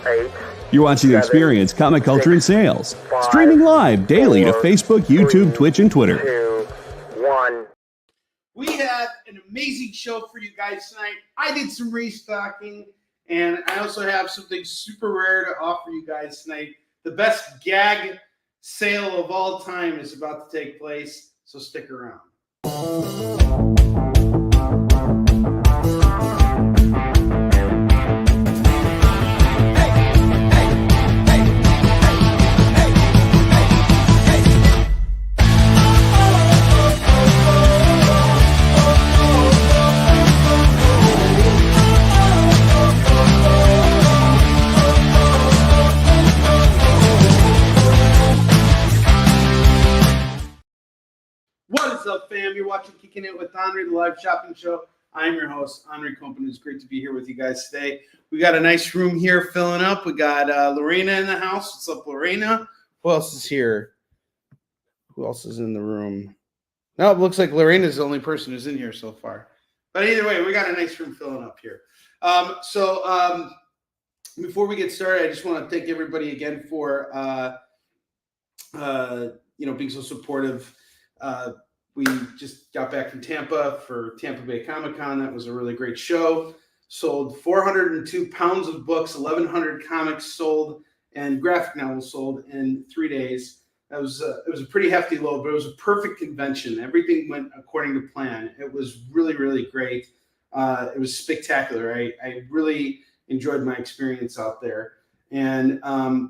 8, You're watching 7, Experience Comic Culture and 6, Sales. 5, Streaming live daily to 4, Facebook, YouTube, 3, Twitch, and Twitter. 2, 1. We have an amazing show for you guys tonight. I did some restocking, and I also have something super rare to offer you guys tonight. The best gag sale of all time is about to take place, so stick around. What is up, fam? You're watching Kickin It With Onrie, the live shopping show. I'm your host, Onrie Kompan. It's great to be here with you guys today. We got a nice room here filling up. We got Lorena in the house. What's up, Lorena? Who else is here? Who else is in the room? No, it looks like Lorena's the only person who's in here so far. But either way, we got a nice room filling up here. Before we get started, I just want to thank everybody again for being so supportive. We just got back from Tampa for Tampa Bay Comic-Con. That was a really great show. Sold 402 pounds of books, 1,100 comics sold, and graphic novels sold in 3 days. It was a pretty hefty load, but it was a perfect convention. Everything went according to plan. It was really, really great. It was spectacular. I really enjoyed my experience out there. And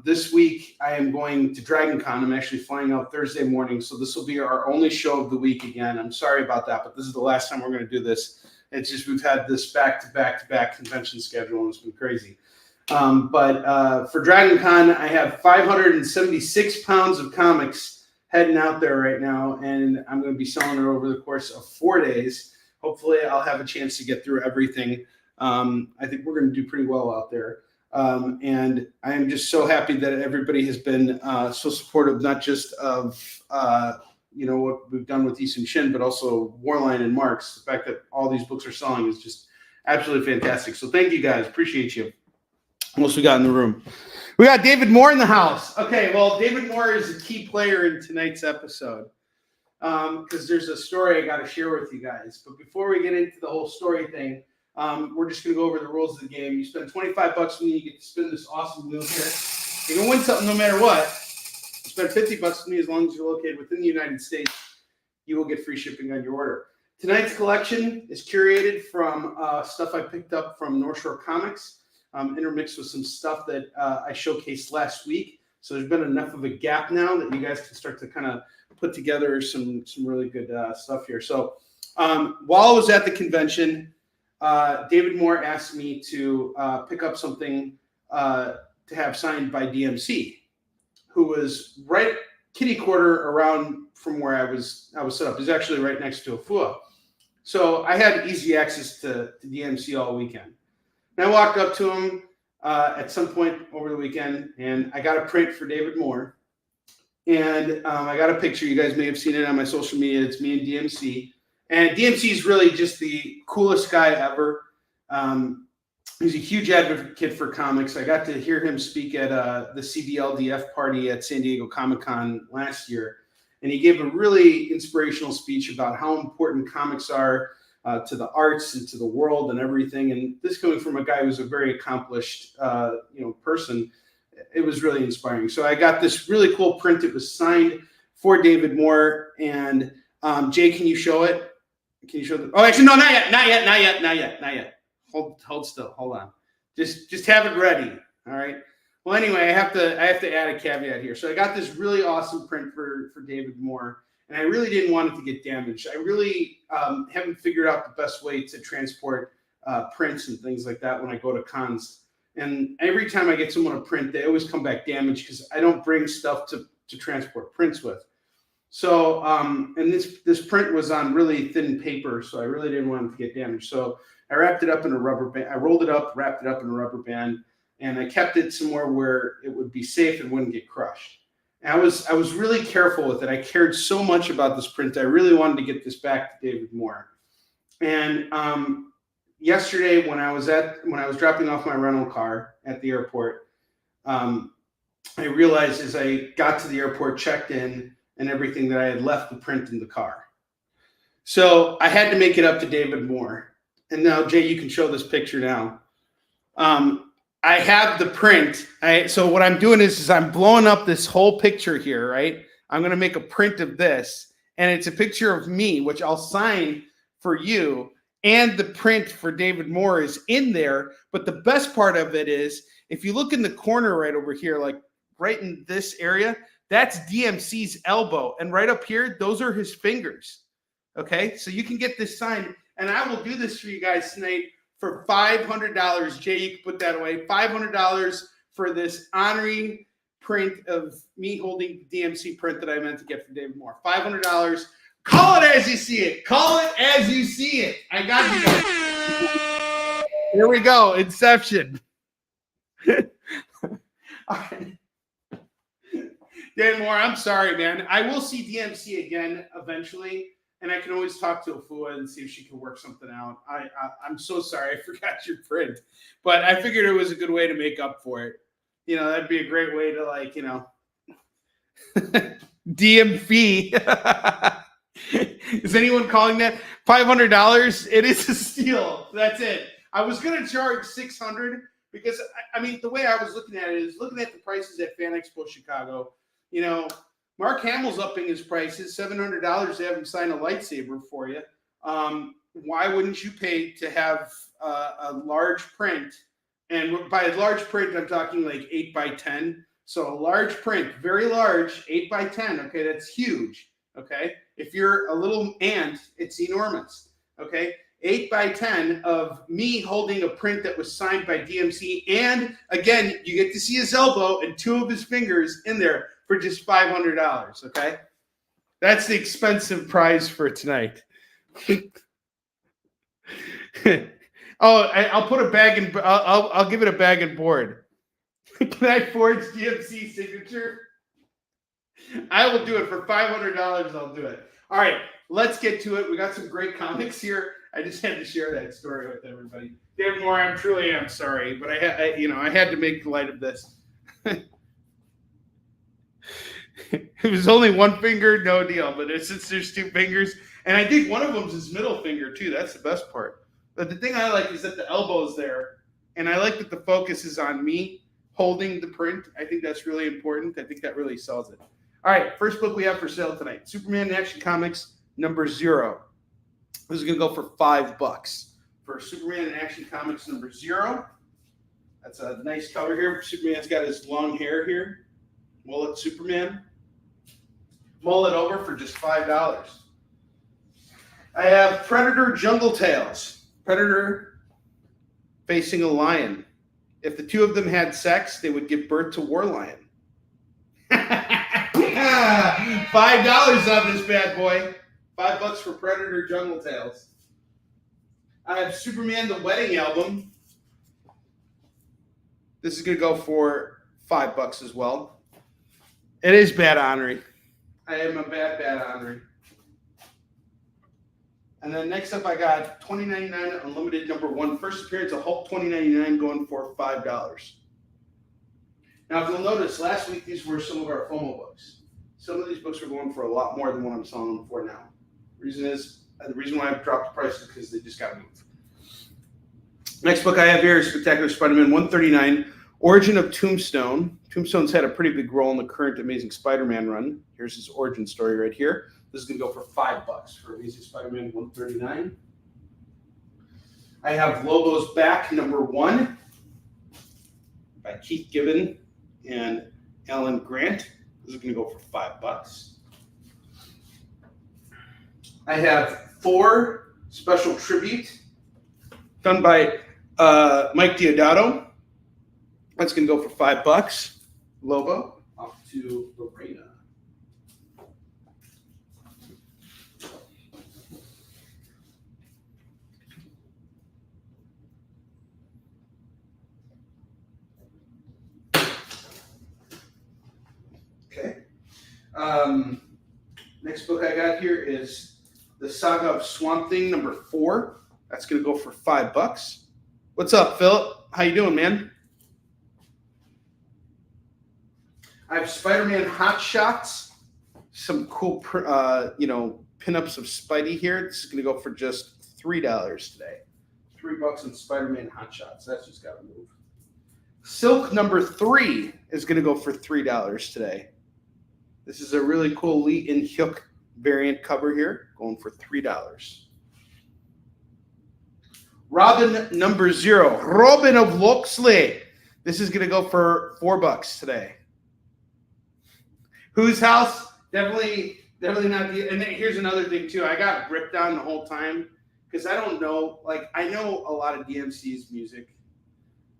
this week I am going to Dragon Con. I'm actually flying out Thursday morning, so this will be our only show of the week again. I'm sorry about that, but this is the last time we're going to do this. It's just we've had this back-to-back convention schedule, and it's been crazy. For Dragon Con, I have 576 pounds of comics heading out there right now, and I'm going to be selling it over the course of 4 days. Hopefully I'll have a chance to get through everything. I think we're going to do pretty well out there. And I am just so happy that everybody has been so supportive, not just of what we've done with Easton Shin, but also Warline and Marks. The fact that all these books are selling is just absolutely fantastic. So thank you guys. Appreciate you. What else we got in the room? We got David Moore in the house. Okay, well, David Moore is a key player in tonight's episode because there's a story I got to share with you guys. But before we get into the whole story thing, we're just going to go over the rules of the game. You spend $25 with me, you get to spin this awesome wheel here. You can win something no matter what. You spend $50 with me, as long as you're located within the United States, you will get free shipping on your order. Tonight's collection is curated from stuff I picked up from North Shore Comics, intermixed with some stuff that I showcased last week. So there's been enough of a gap now that you guys can start to kind of put together some really good stuff here. So while I was at the convention, David Moore asked me to pick up something to have signed by DMC, who was right kitty quarter around from where I was set up. He's actually right next to Afua. So I had easy access to DMC all weekend. And I walked up to him at some point over the weekend, and I got a print for David Moore. And I got a picture. You guys may have seen it on my social media. It's me and DMC. And DMC is really just the coolest guy ever. He's a huge advocate for comics. I got to hear him speak at the CBLDF party at San Diego Comic-Con last year. And he gave a really inspirational speech about how important comics are to the arts and to the world and everything. And this coming from a guy who's a very accomplished person, it was really inspiring. So I got this really cool print. It was signed for David Moore. And Jay, can you show it? Can you show the? Oh, actually, no, not yet. Hold still. Hold on. Just have it ready. All right. Well, anyway, I have to add a caveat here. So I got this really awesome print for David Moore, and I really didn't want it to get damaged. I really haven't figured out the best way to transport prints and things like that when I go to cons. And every time I get someone a print, they always come back damaged because I don't bring stuff to transport prints with. So, and this print was on really thin paper, so I really didn't want it to get damaged. So I wrapped it up in a rubber band. I rolled it up, wrapped it up in a rubber band, and I kept it somewhere where it would be safe and wouldn't get crushed. And I was really careful with it. I cared so much about this print. I really wanted to get this back to David Moore. And yesterday, when I was dropping off my rental car at the airport, I realized as I got to the airport, checked in and everything, that I had left the print in the car. So I had to make it up to David Moore. And now, Jay, you can show this picture now. I have the print. So what I'm doing is I'm blowing up this whole picture here, right? I'm going to make a print of this. And it's a picture of me, which I'll sign for you. And the print for David Moore is in there. But the best part of it is, if you look in the corner right over here, like right in this area, that's DMC's elbow. And right up here, those are his fingers. Okay, so you can get this signed. And I will do this for you guys tonight for $500. Jay, you can put that away. $500 for this Onrie print of me holding the DMC print that I meant to get from David Moore. $500. Call it as you see it. Call it as you see it. I got you guys. Here we go. Inception. Dan Moore, I'm sorry, man. I will see DMC again eventually, and I can always talk to Afua and see if she can work something out. I'm so sorry. I forgot your print, but I figured it was a good way to make up for it. You know, that'd be a great way to, like, you know, DMV. Is anyone calling that $500? It is a steal. That's it. I was going to charge $600 because, I mean, the way I was looking at it is looking at the prices at Fan Expo Chicago. You know, Mark Hamill's upping his prices, $700 to have him sign a lightsaber for you. Why wouldn't you pay to have a large print? And by a large print, I'm talking like 8 by 10. So a large print, very large, 8 by 10. Okay, that's huge. Okay, if you're a little ant, it's enormous. Okay, 8 by 10 of me holding a print that was signed by DMC. And again, you get to see his elbow and 2 of his fingers in there for just $500. Okay, that's the expensive prize for tonight. Oh, I'll put a bag in. I'll give it a bag and board. Can I forge DMC signature? I will do it for $500. I'll do it. All right, let's get to it. We got some great comics here. I just had to share that story with everybody. David Moore, I'm truly sorry, but I had to make light of this. It was only 1 finger, no deal. But since there's 2 fingers, and I think one of them's his middle finger too. That's the best part. But the thing I like is that the elbow's there, and I like that the focus is on me holding the print. I think that's really important. I think that really sells it. All right, first book we have for sale tonight, Superman in Action Comics number 0. This is going to go for $5 for Superman in Action Comics number 0. That's a nice color here. Superman's got his long hair here. Mullet Superman. Mullet over for just $5. I have Predator Jungle Tales. Predator facing a lion. If the 2 of them had sex, they would give birth to War Lion. $5 on this bad boy. $5 for Predator Jungle Tales. I have Superman the Wedding Album. This is going to go for $5 as well. It is bad Onrie. I am a bad Onrie. And then next up, I got 2099 Unlimited number 1. First appearance of Hulk 2099 going for $5. Now, if you'll notice, last week these were some of our FOMO books. Some of these books were going for a lot more than what I'm selling them for now. The reason why I've dropped the price is because they just got moved. Next book I have here is Spectacular Spider-Man 139, Origin of Tombstone. Tombstone's had a pretty big role in the current Amazing Spider-Man run. Here's his origin story right here. This is going to go for $5 for Amazing Spider-Man 139. I have Lobo's Back number 1 by Keith Giffen and Alan Grant. This is going to go for $5. I have 4 special tribute done by Mike Deodato. That's going to go for $5. Lobo off to Lorena. Okay. Next book I got here is The Saga of Swamp Thing number 4. That's going to go for $5. What's up, Philip? How you doing, man? I have Spider-Man Hot Shots. Some cool, pinups of Spidey here. This is going to go for just $3 today. $3 on Spider-Man Hot Shots. That's just got to move. Silk number 3 is going to go for $3 today. This is a really cool Lee and Hyuk variant cover here, going for $3. Robin number 0, Robin of Locksley. This is going to go for $4 today. Whose house? Definitely not the. And here's another thing too. I got ripped on the whole time because I don't know. Like I know a lot of DMC's music,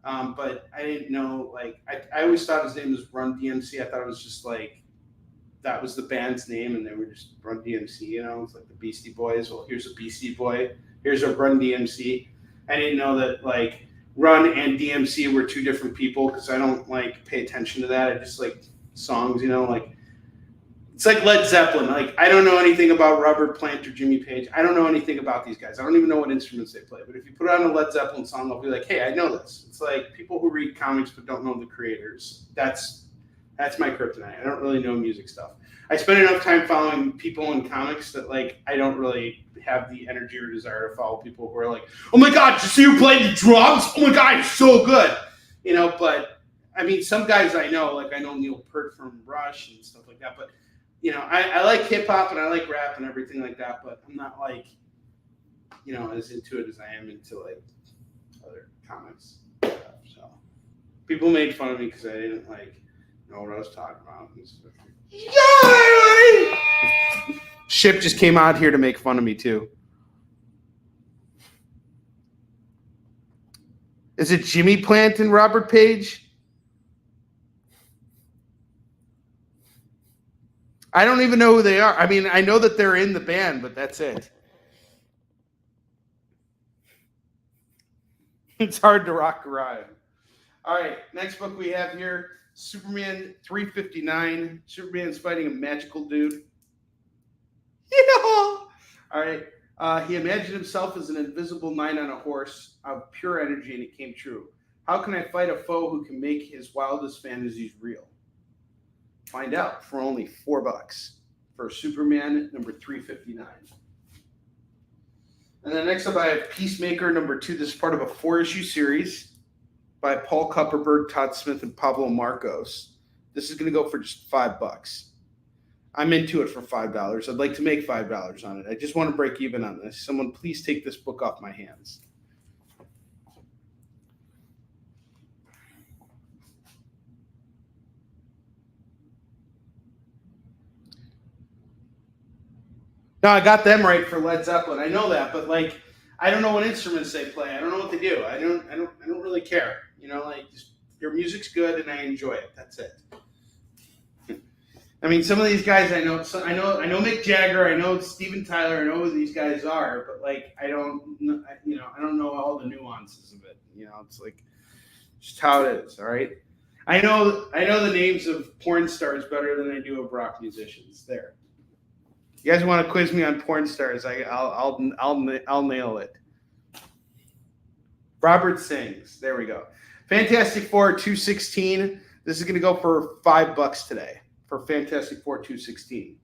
but I didn't know. Like I always thought his name was Run DMC. I thought it was just like that was the band's name, and they were just Run DMC. You know, it's like the Beastie Boys. Well, here's a Beastie Boy. Here's a Run DMC. I didn't know that like Run and DMC were two different people because I don't like pay attention to that. I just like songs. You know, like. It's like Led Zeppelin. Like I don't know anything about Robert Plant or Jimmy Page. I don't know anything about these guys. I don't even know what instruments they play. But if you put on a Led Zeppelin song, I'll be like, hey, I know this. It's like people who read comics but don't know the creators. That's my kryptonite. I don't really know music stuff. I spend enough time following people in comics that like I don't really have the energy or desire to follow people who are like, oh my God, did you see you playing the drums? Oh my God, you're so good. You know, but I mean, some guys I know, like I know Neil Peart from Rush and stuff like that, but you know, I like hip hop and I like rap and everything like that, but I'm not like, you know, as into it as I am into like other comics. So people made fun of me because I didn't like know what I was talking about. Ship just came out here to make fun of me too. Is it Jimmy Plant and Robert Page? I don't even know who they are. I mean, I know that they're in the band, but that's it. It's hard to rock a rhyme. All right, next book we have here, Superman 359. Superman's fighting a magical dude. Yeah. All right. He imagined himself as an invisible knight on a horse of pure energy, and it came true. How can I fight a foe who can make his wildest fantasies real? Find out for only $4 for Superman number 359. And then next up, I have Peacemaker number 2. This is part of a 4-issue series by Paul Kupperberg, Todd Smith, and Pablo Marcos. This is going to go for just $5. I'm into it for $5. I'd like to make $5 on it. I just want to break even on this. Someone please take this book off my hands. No, I got them right for Led Zeppelin. I know that, but like, I don't know what instruments they play. I don't know what they do. I don't really care. You know, like just, their music's good and I enjoy it. That's it. I mean, some of these guys I know. So I know Mick Jagger. I know Steven Tyler. I know who these guys are, but like, I don't know all the nuances of it. You know, it's like just how it is. All right. I know the names of porn stars better than I do of rock musicians. There. You guys want to quiz me on porn stars? I'll nail it. Robert Sings. There we go. Fantastic Four 216. This is going to go for $5 today for Fantastic Four 216.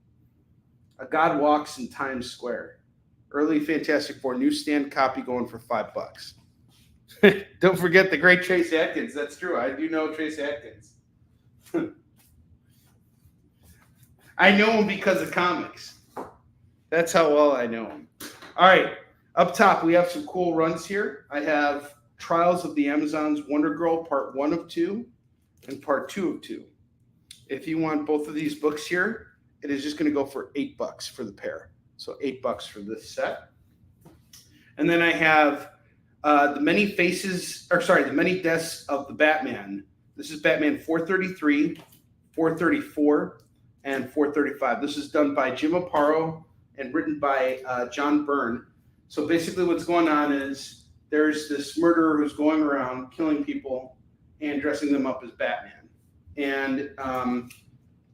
A God Walks in Times Square. Early Fantastic Four newsstand copy going for $5. Don't forget the great Trace Adkins. That's true. I do know Trace Adkins. I know him because of comics. That's how well I know him. All right. Up top, we have some cool runs here. I have Trials of the Amazons Wonder Girl Part 1 of 2 and Part 2 of 2. If you want both of these books here, it is just going to go for $8 for the pair. So $8 for this set. And then I have the Many Deaths of the Batman. This is Batman 433, 434, and 435. This is done by Jim Aparo and written by John Byrne. So basically what's going on is there's this murderer who's going around killing people and dressing them up as Batman. And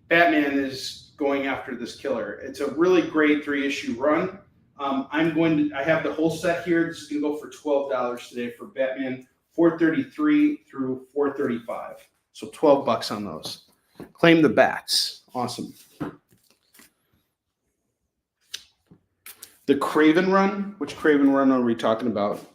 Batman is going after this killer. It's a really great 3-issue run. I have the whole set here. This is going to go for $12 today for Batman 433 through 435. So $12 on those. Claim the Bats. Awesome. The Craven Run. Which Craven Run are we talking about?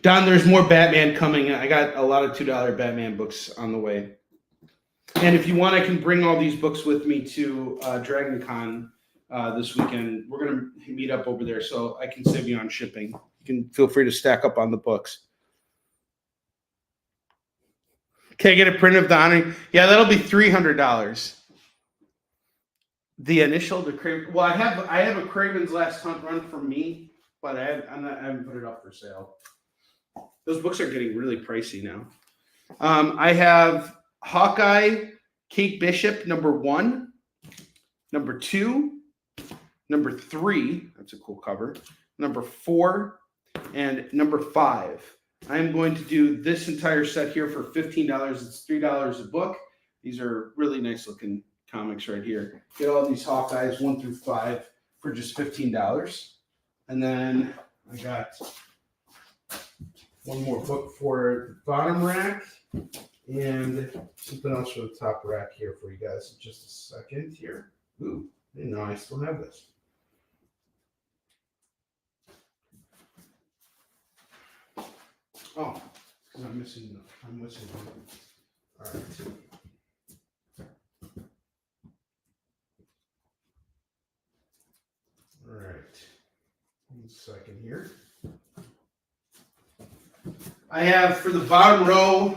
Don, there's more Batman coming. I got a lot of $2 Batman books on the way. And if you want, I can bring all these books with me to Dragon Con this weekend. We're going to meet up over there, so I can save you on shipping. You can feel free to stack up on the books. Can I get a print of the Onrie? Yeah, that'll be $300. The initial, the Craven. Well, I have a Craven's Last Hunt run for me, but I haven't put it up for sale. Those books are getting really pricey now. I have Hawkeye, Kate Bishop, #1, #2, #3. That's a cool cover. #4, and #5. I'm going to do this entire set here for $15. It's $3 a book. These are really nice looking comics right here. Get all these Hawkeyes 1 through 5 for just $15. And then I got one more book for the bottom rack and something else for the top rack here for you guys in just a second here. Ooh, I didn't know I still have this. Oh, because I'm missing one. All right. All right. 1 second here. I have for the bottom row,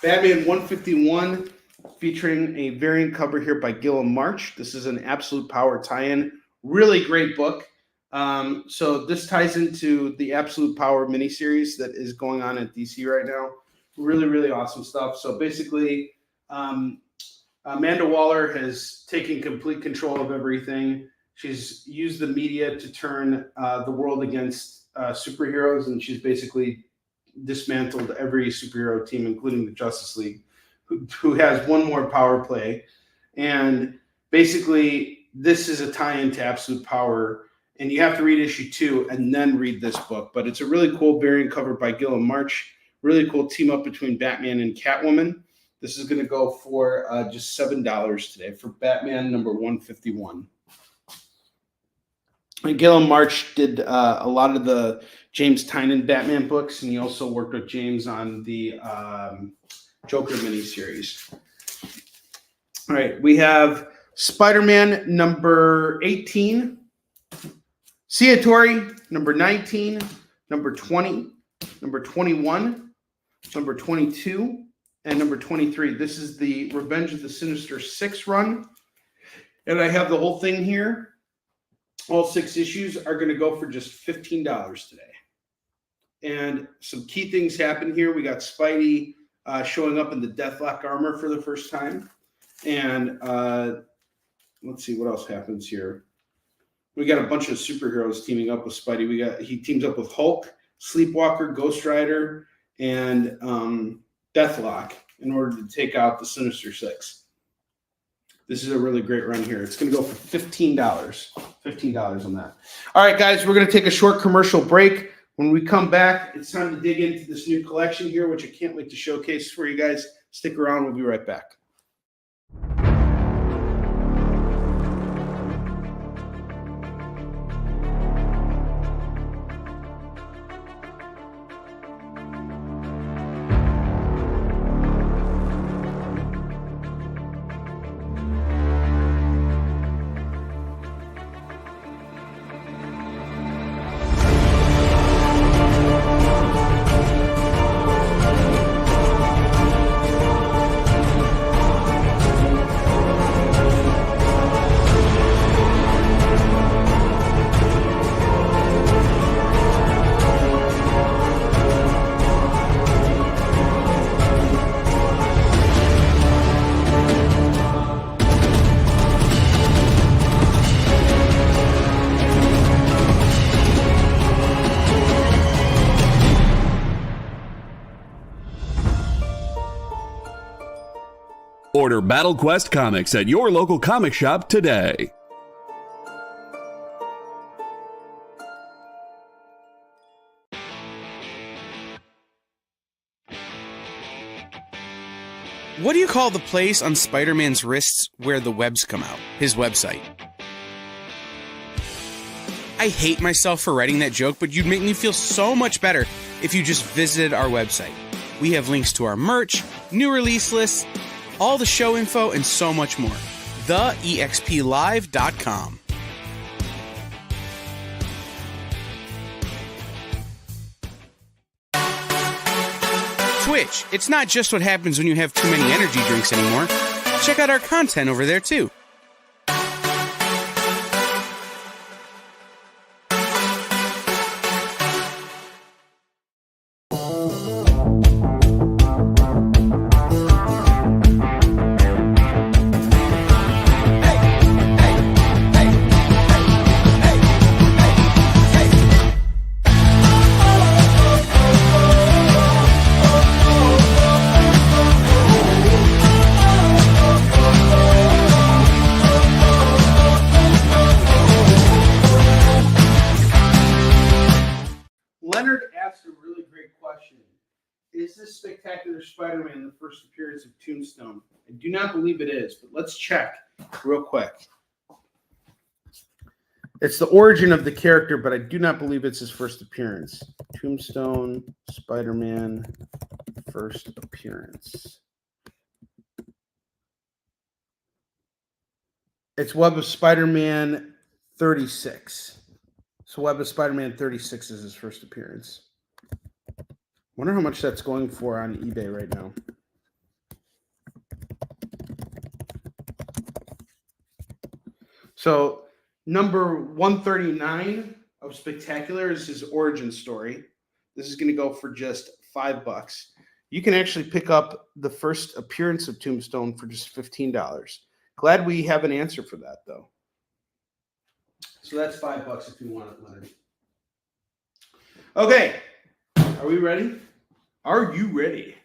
Batman 151, featuring a variant cover here by Gilliam March. This is an Absolute Power tie-in. Really great book. So this ties into the Absolute Power miniseries that is going on at DC right now. Really, really awesome stuff. So basically, Amanda Waller has taken complete control of everything. She's used the media to turn the world against superheroes, and she's basically dismantled every superhero team, including the Justice League, who has one more power play. And basically, this is a tie-in to Absolute Power, and you have to read issue 2 and then read this book. But it's a really cool variant cover by Gilliam March. Really cool team up between Batman and Catwoman. This is going to go for just $7 today for Batman number 151. And Gilliam March did a lot of the James Tynion Batman books, and he also worked with James on the Joker miniseries. All right, we have Spider-Man number 18, Ciatori number 19, number 20, number 21, number 22, and number 23. This is the Revenge of the Sinister 6 run, and I have the whole thing here. All 6 issues are going to go for just $15 today. And some key things happen here. We got Spidey showing up in the Deathlock armor for the first time. And let's see what else happens here. We got a bunch of superheroes teaming up with Spidey. He teams up with Hulk, Sleepwalker, Ghost Rider, and Deathlock in order to take out the Sinister Six. This is a really great run here. It's going to go for $15. $15 on that. All right, guys, we're going to take a short commercial break. When we come back, it's time to dig into this new collection here, which I can't wait to showcase for you guys. Stick around. We'll be right back. Order Battle Quest comics at your local comic shop today. What do you call the place on Spider-Man's wrists where the webs come out? His website. I hate myself for writing that joke, but you'd make me feel so much better if you just visited our website. We have links to our merch, new release lists, all the show info, and so much more. TheEXPLive.com. Twitch. It's not just what happens when you have too many energy drinks anymore. Check out our content over there, too. Leonard asked a really great question. Is this Spectacular Spider-Man the first appearance of Tombstone? I do not believe it is, but let's check real quick. It's the origin of the character, but I do not believe it's his first appearance. Tombstone, Spider-Man, first appearance. It's Web of Spider-Man 36. So Web of Spider-Man 36 is his first appearance. Wonder how much that's going for on eBay right now. So number 139 of Spectacular is his origin story. This is going to go for just $5. You can actually pick up the first appearance of Tombstone for just $15. Glad we have an answer for that, though. So that's $5 if you want it, Leonard. Okay, are we ready? Are you ready?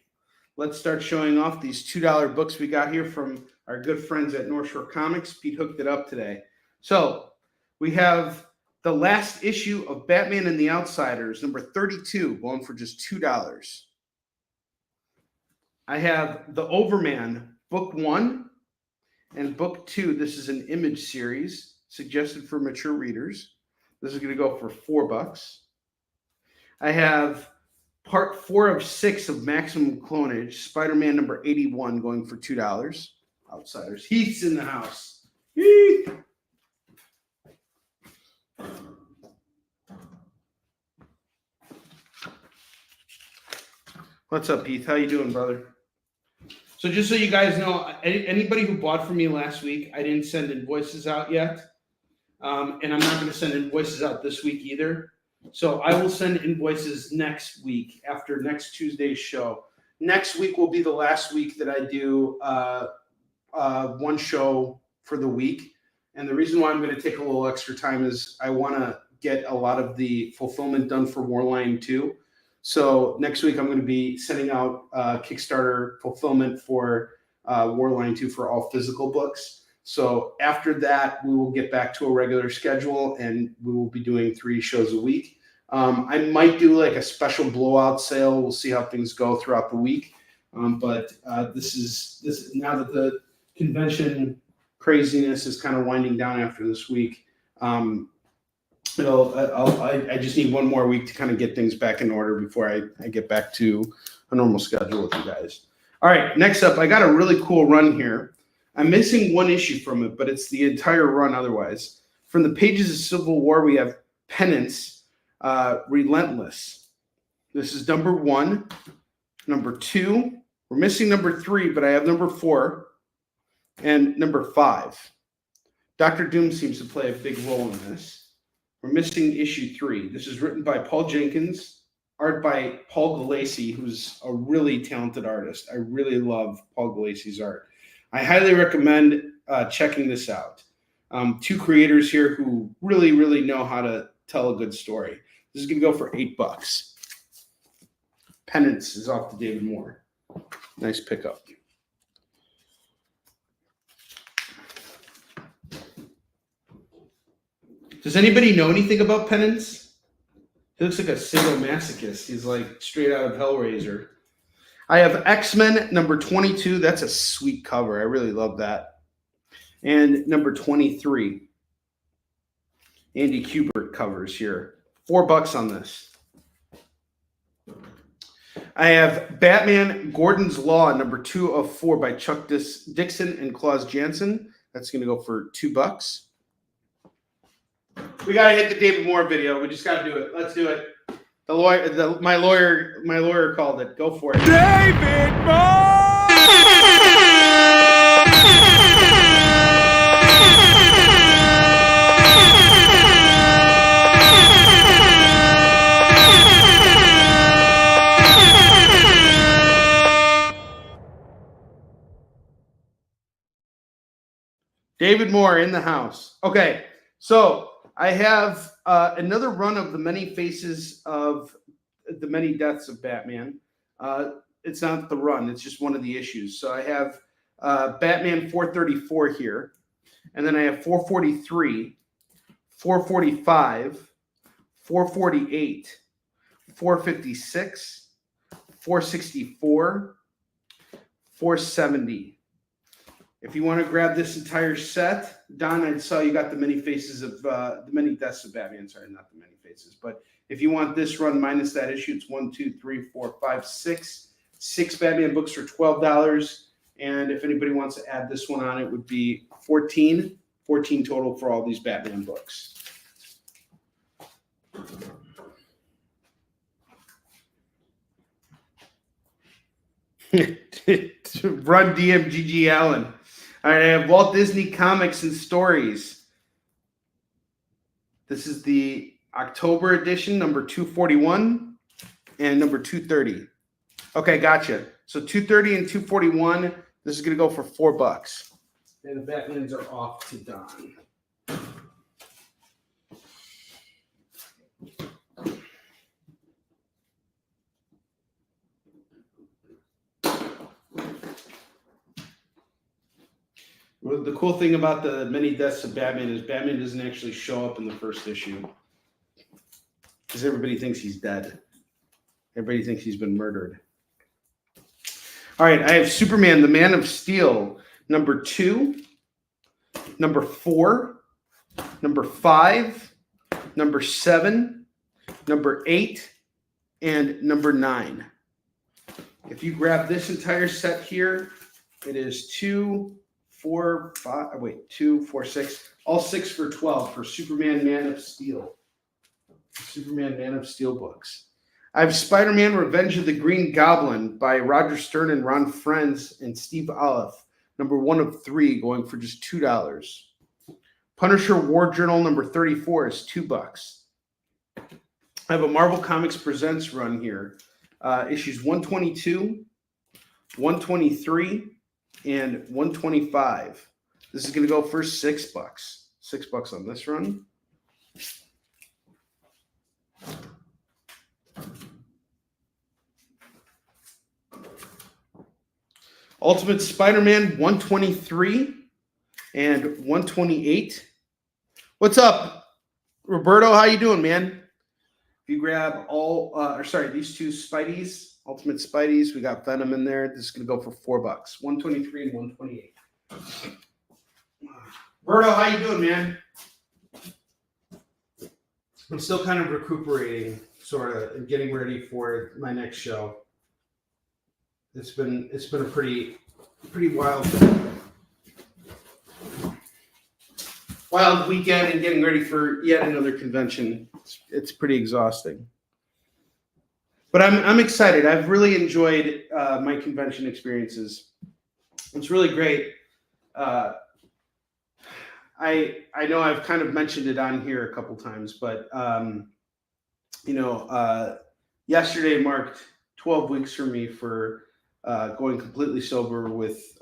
Let's start showing off these $2 books we got here from our good friends at North Shore Comics. Pete hooked it up today. So we have the last issue of Batman and the Outsiders, number 32, going for just $2. I have The Overman, book 1 and book 2. This is an Image series, suggested for mature readers. This is going to go for $4. I have part 4 of 6 of Maximum Clonage, Spider-Man number 81, going for $2. Outsiders. Heath's in the house. Heath! What's up, Heath? How you doing, brother? So just so you guys know, anybody who bought from me last week, I didn't send invoices out yet. And I'm not going to send invoices out this week either. So I will send invoices next week after next Tuesday's show. Next week will be the last week that I do one show for the week. And the reason why I'm going to take a little extra time is I want to get a lot of the fulfillment done for Warline 2. So next week I'm going to be sending out Kickstarter fulfillment for Warline 2 for all physical books. So after that, we will get back to a regular schedule and we will be doing 3 shows a week. I might do like a special blowout sale. We'll see how things go throughout the week. But this is now that the convention craziness is kind of winding down after this week. I just need one more week to kind of get things back in order before I get back to a normal schedule with you guys. All right, next up, I got a really cool run here. I'm missing one issue from it, but it's the entire run otherwise. From the pages of Civil War, we have Penance, Relentless. This is number 1. Number 2, we're missing number 3, but I have number 4 and number 5. Dr. Doom seems to play a big role in this. We're missing issue 3. This is written by Paul Jenkins, art by Paul Galassi, who's a really talented artist. I really love Paul Galassi's art. I highly recommend checking this out. 2 creators here who really, really know how to tell a good story. This is going to go for $8. Penance is off to David Moore. Nice pickup. Does anybody know anything about Penance? He looks like a sadomasochist. He's like straight out of Hellraiser. I have X-Men number 22. That's a sweet cover. I really love that. And number 23. Andy Kubert covers here. $4 on this. I have Batman Gordon's Law number 2 of 4 by Chuck Dixon and Claus Jansen. That's going to go for $2. We got to hit the David Moore video. We just got to do it. Let's do it. My lawyer called it. Go for it. David Moore! David Moore in the house. Okay, so I have another run of the many faces of the many deaths of Batman. It's not the run, it's just one of the issues. So I have Batman 434 here, and then I have 443, 445, 448, 456, 464, 470. If you want to grab this entire set, Don, I saw you got the many faces of the many deaths of Batman. Sorry, not the many faces, but if you want this run minus that issue, it's 1, 2, 3, 4, 5, 6. 6 Batman books for $12. And if anybody wants to add this one on, it would be 14 total for all these Batman books. Run DMGG Allen. All right, I have Walt Disney Comics and Stories. This is the October edition, number 241 and number 230. Okay, gotcha. So 230 and 241, this is going to go for $4. And the Batmans are off to Don. Well, the cool thing about the many deaths of Batman is Batman doesn't actually show up in the first issue because everybody thinks he's dead. Everybody thinks he's been murdered. All right, I have Superman, the Man of Steel, number 2, number 4, number 5, number 7, number 8, and number 9. If you grab this entire set here, it is 2, 4, 6, all 6 for 12 for Superman, Man of Steel. Superman, Man of Steel books. I have Spider-Man, Revenge of the Green Goblin by Roger Stern and Ron Frenz and Steve Olive, number 1 of 3, going for just $2. Punisher War Journal number 34 is $2. I have a Marvel Comics Presents run here. Issues 122, 123, and 125. This is going to go for $6. $6 on this run. Ultimate Spider-Man 123 and 128. What's up, Roberto? How you doing, man? If you grab these two Spideys, Ultimate Spideys, we got Venom in there. This is going to go for $4. 123 and 128. Roberto, how you doing, man? I'm still kind of recuperating, sort of, and getting ready for my next show. It's been a pretty wild weekend and getting ready for yet another convention. It's pretty exhausting. But I'm excited. I've really enjoyed my convention experiences. It's really great. I know I've kind of mentioned it on here a couple times, but yesterday marked 12 weeks for me for going completely sober with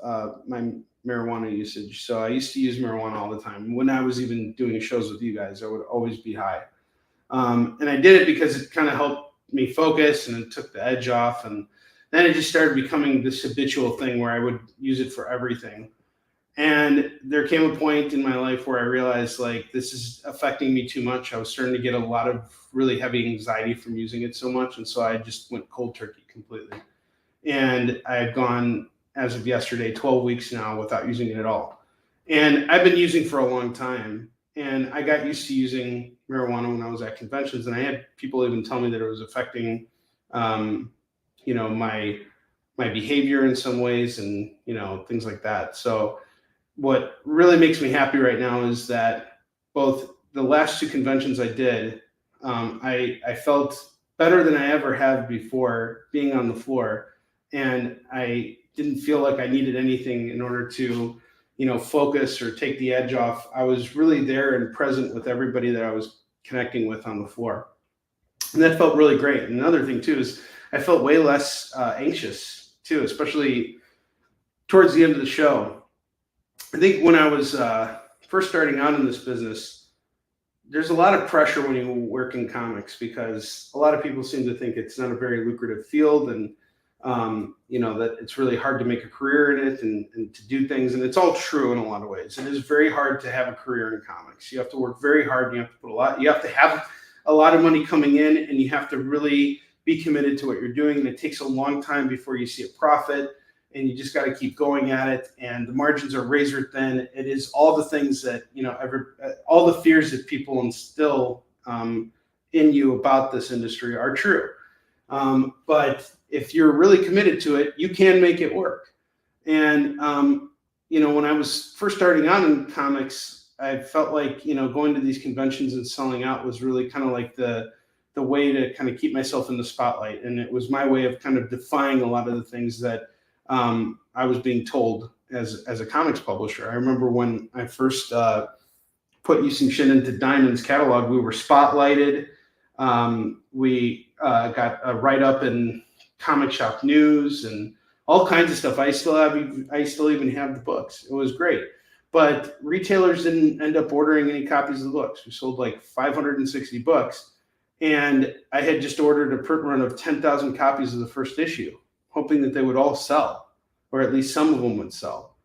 my marijuana usage. So I used to use marijuana all the time. When I was even doing shows with you guys, I would always be high. And I did it because it kind of helped me focus and it took the edge off. And then it just started becoming this habitual thing where I would use it for everything. And there came a point in my life where I realized, like, this is affecting me too much. I was starting to get a lot of really heavy anxiety from using it so much. And so I just went cold turkey completely. And I've gone, as of yesterday, 12 weeks now without using it at all. And I've been using for a long time. And I got used to using marijuana when I was at conventions. And I had people even tell me that it was affecting, my behavior in some ways and, things like that. So what really makes me happy right now is that both the last two conventions I did, I felt better than I ever have before being on the floor. And I didn't feel like I needed anything in order to, focus or take the edge off. I was really there and present with everybody that I was connecting with on the floor. And that felt really great. And another thing too is I felt way less anxious too, especially towards the end of the show. I think when I was first starting out in this business, there's a lot of pressure when you work in comics because a lot of people seem to think it's not a very lucrative field and, that it's really hard to make a career in it and to do things. And it's all true in a lot of ways. It is very hard to have a career in comics. You have to work very hard. And you have to have a lot of money coming in and you have to really be committed to what you're doing. And it takes a long time before you see a profit. And you just got to keep going at it. And the margins are razor thin. It is all the things that, all the fears that people instill in you about this industry are true. But if you're really committed to it, you can make it work. And, when I was first starting out in comics, I felt like, going to these conventions and selling out was really kind of like the way to kind of keep myself in the spotlight. And it was my way of kind of defying a lot of the things that I was being told as a comics publisher. I remember when I first put You Sing Shit into Diamond's catalog, we were spotlighted. We got a write-up in Comic Shop News and all kinds of stuff. I still even have the books. It was great. But retailers didn't end up ordering any copies of the books. We sold like 560 books. And I had just ordered a print run of 10,000 copies of the first issue, hoping that they would all sell, or at least some of them would sell.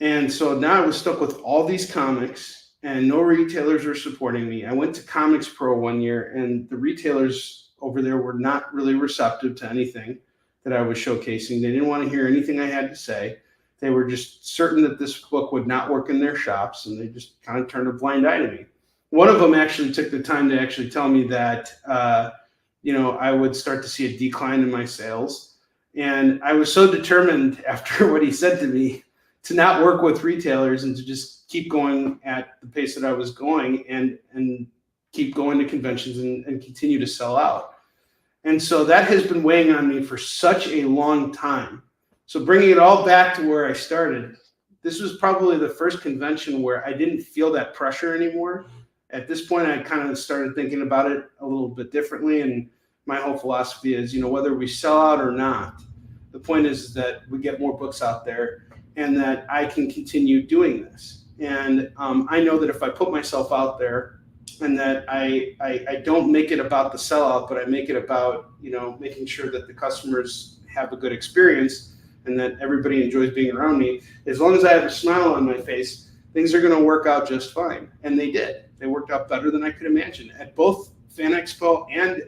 And so now I was stuck with all these comics and no retailers were supporting me. I went to Comics Pro one year and the retailers over there were not really receptive to anything that I was showcasing. They didn't want to hear anything I had to say. They were just certain that this book would not work in their shops, and they just kind of turned a blind eye to me. One of them actually took the time to actually tell me that, I would start to see a decline in my sales. And I was so determined after what he said to me to not work with retailers and to just keep going at the pace that I was going and keep going to conventions and continue to sell out. And so that has been weighing on me for such a long time. So bringing it all back to where I started, this was probably the first convention where I didn't feel that pressure anymore. At this point, I kind of started thinking about it a little bit differently. And my whole philosophy is, whether we sell out or not, the point is that we get more books out there and that I can continue doing this. And I know that if I put myself out there and that I don't make it about the sellout, but I make it about, making sure that the customers have a good experience and that everybody enjoys being around me, as long as I have a smile on my face, things are going to work out just fine. And they did. They worked out better than I could imagine at both Fan Expo and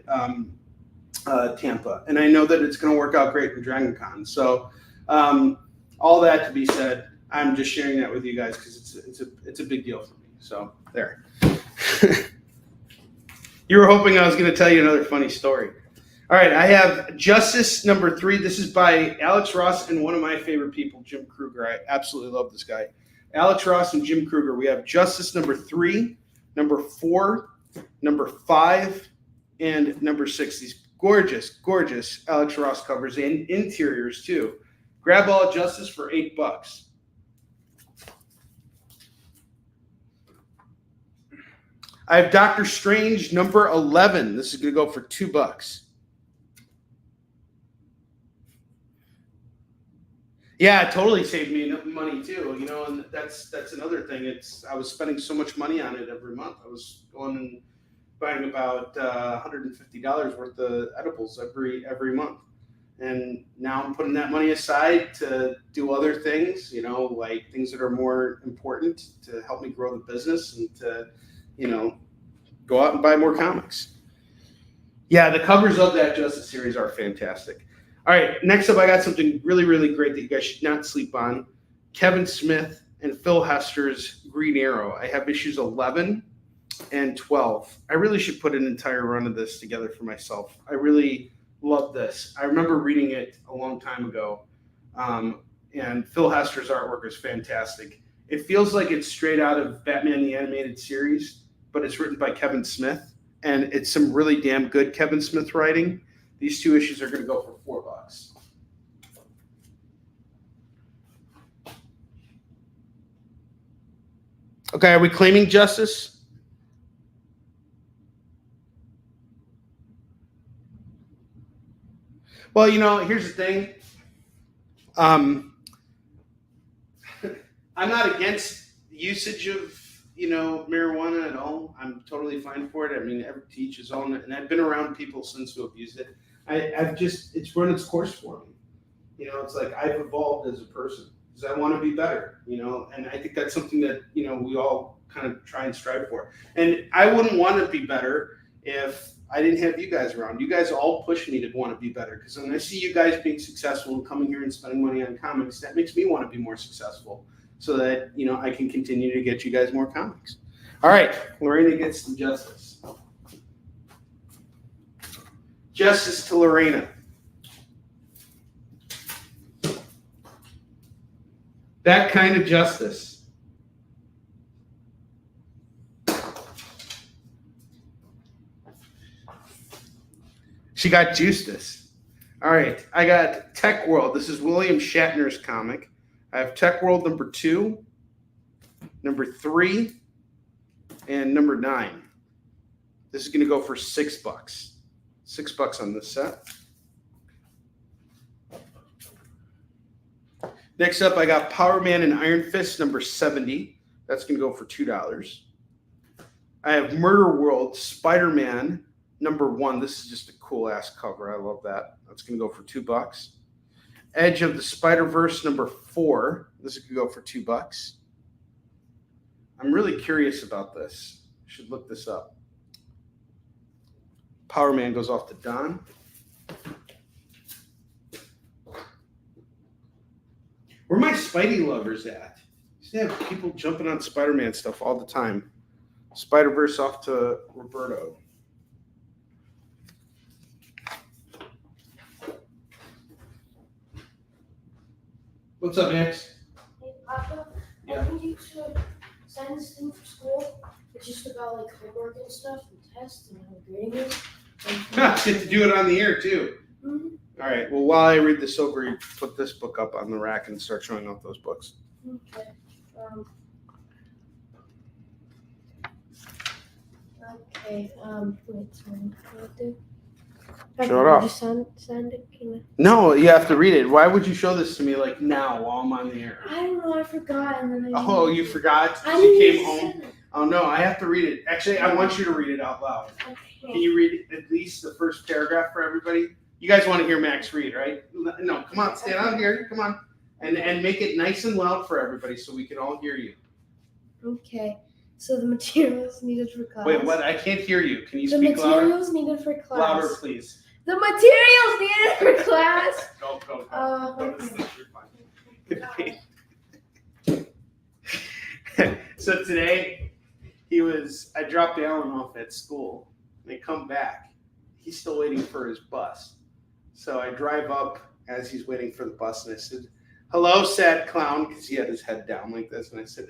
Tampa. And I know that it's going to work out great in Dragon Con. So all that to be said, I'm just sharing that with you guys because it's a big deal for me. So there. You were hoping I was going to tell you another funny story. All right, I have Justice number 3. This is by Alex Ross and one of my favorite people, Jim Kruger. I absolutely love this guy. Alex Ross and Jim Kruger. We have Justice number 3, number 4, number 5, and number 6. These gorgeous, gorgeous Alex Ross covers and interiors too. Grab all Justice for $8. I have Doctor Strange number 11. This is going to go for $2. Yeah, it totally saved me money too. And that's another thing. I was spending so much money on it every month. I was going and buying about $150 worth of edibles every month. And now I'm putting that money aside to do other things, like things that are more important to help me grow the business and to, go out and buy more comics. Yeah, the covers of that Justice series are fantastic. All right, next up, I got something really, really great that you guys should not sleep on. Kevin Smith and Phil Hester's Green Arrow. I have issues 11 and 12. I really should put an entire run of this together for myself. I really love this. I remember reading it a long time ago, and Phil Hester's artwork is fantastic. It feels like it's straight out of Batman the Animated Series, but it's written by Kevin Smith, and it's some really damn good Kevin Smith writing. These 2 issues are going to go for $4. Okay, are we claiming justice? Well, here's the thing. I'm not against the usage of, marijuana at all. I'm totally fine for it. I mean, to each his own. And I've been around people since who have used it. It's run its course for me. It's like I've evolved as a person because I want to be better, and I think that's something that, we all kind of try and strive for. And I wouldn't want to be better if I didn't have you guys around. You guys all push me to want to be better because when I see you guys being successful and coming here and spending money on comics, that makes me want to be more successful so that, I can continue to get you guys more comics. All right, Lorena gets some justice. Justice to Lorena. That kind of justice. She got Justice. All right, I got Tech World. This is William Shatner's comic. I have Tech World number 2, number 3, and number 9. This is going to go for $6. $6 on this set. Next up, I got Power Man and Iron Fist number 70. That's going to go for $2. I have Murder World Spider-Man number 1. This is just a cool ass cover. I love that. That's going to go for $2. Edge of the Spider-Verse number 4. This is going to go for $2. I'm really curious about this. I should look this up. Power Man goes off to Don. Where are my Spidey lovers at? Used to have people jumping on Spider-Man stuff all the time. Spider-Verse off to Roberto. What's up, Max? Hey, Papa, Yeah. I think you should send this thing for school. It's just about like homework and stuff and tests and how grading is. Get to do it on the air, too. Mm-hmm. All right. Well, while I read this over, you put this book up on the rack and start showing off those books. Okay. Okay. Wait. Sorry. What do? Show it off. Just send it. Can I? No, you have to read it. Why would you show this to me like now while I'm on the air? I don't know. I forgot. And then I. Oh, you forgot? I You didn't came home? send it. Oh, no, I have to read it. Actually, I want you to read it out loud. Can Okay. you read at least the first paragraph for everybody? You guys want to hear Max read, right? No, come on, stand out here. Come on. And make it nice and loud for everybody so we can all hear you. Okay. So the materials needed for class. Wait, what? I can't hear you. Can you The speak louder? materials needed for class. Louder, please. The materials needed for class. Go. Go to sleep. You're fine. So today, I dropped Alan off at school. And I come back. He's still waiting for his bus. So I drive up as he's waiting for the bus, and I said, "Hello, sad clown," because he had his head down like this. And I said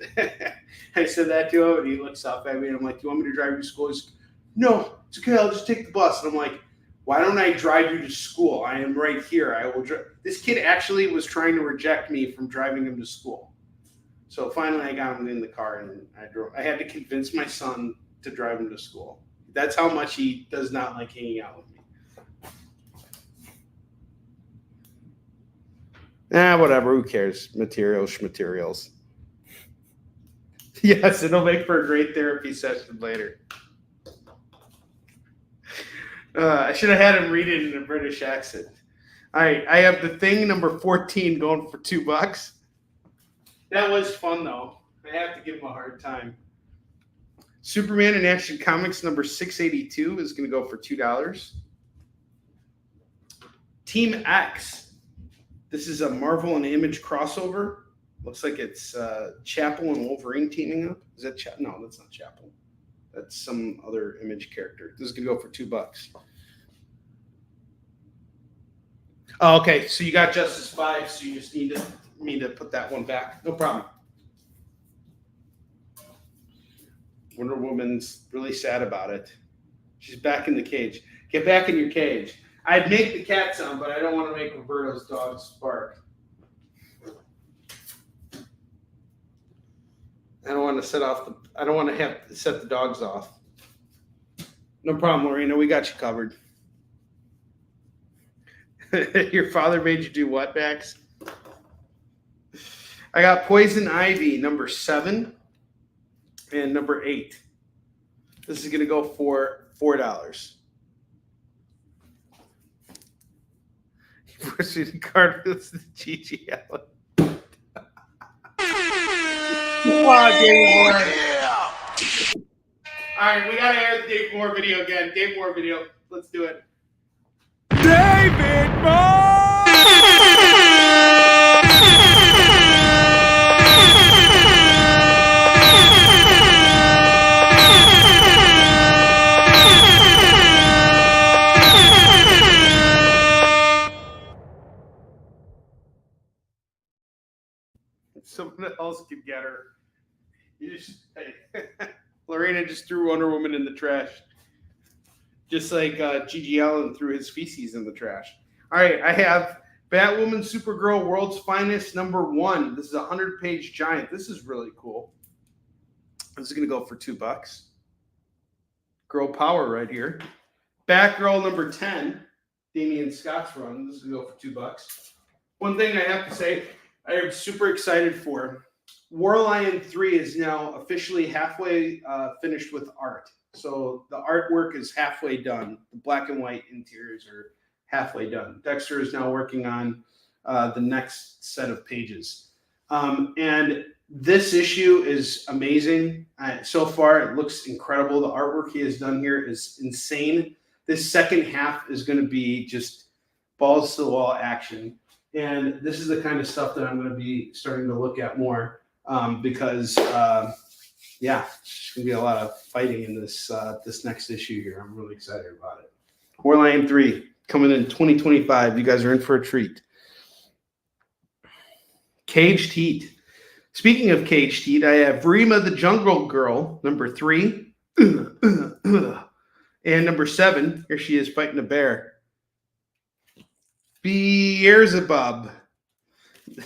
that to him, and he looks up at me, and I'm like, "Do you want me to drive you to school?" He's, "No, it's okay. I'll just take the bus." And I'm like, "Why don't I drive you to school? I am right here. I will drive." This kid actually was trying to reject me from driving him to school. So finally, I got him in the car, and I drove. I had to convince my son to drive him to school. That's how much he does not like hanging out with me. Whatever. Who cares? Materials. Yes, it'll make for a great therapy session later. I should have had him read it in a British accent. All right, I have The Thing number 14 going for $2. That was fun, though. I have to give him a hard time. Superman in Action Comics number 682 is going to go for $2. Team X. This is a Marvel and Image crossover. Looks like it's Chapel and Wolverine teaming up. Is that No, that's not Chapel. That's some other Image character. This is gonna go for $2. Oh, okay. So you got Justice 5. So you just need me to put that one back. No problem. Wonder Woman's really sad about it. She's back in the cage. Get back in your cage. I'd make the cat sound, but I don't want to make Roberto's dogs bark. I don't want to I don't want to have to set the dogs off. No problem, Lorena. We got you covered. Your father made you do what, Max? I got Poison Ivy, number 7 and number 8. This is going to go for $4. Pursued card with the Gigi Allen. Come on, David Moore. All right, we got to air the Dave Moore video again. Dave Moore video. Let's do it. David Moore! Someone else could get her. Lorena just threw Wonder Woman in the trash. Just like Gigi Allen threw his feces in the trash. All right, I have Batwoman Supergirl World's Finest number 1. This is a 100-page giant. This is really cool. This is going to go for $2. Girl Power right here. Batgirl number 10. Damian Scott's run. This is going to go for $2. One thing I have to say, I am super excited for. War Lion 3 is now officially halfway finished with art. So the artwork is halfway done. The black and white interiors are halfway done. Dexter is now working on the next set of pages. And this issue is amazing. So far, it looks incredible. The artwork he has done here is insane. This second half is going to be just balls to the wall action. And this is the kind of stuff that I'm going to be starting to look at more because, yeah, there's going to be a lot of fighting in this this next issue here. I'm really excited about it. War Lion 3 coming in 2025. You guys are in for a treat. Caged Heat. Speaking of Caged Heat, I have Rima the Jungle Girl, number 3. And number 7, here she is fighting a bear. Beelzebub.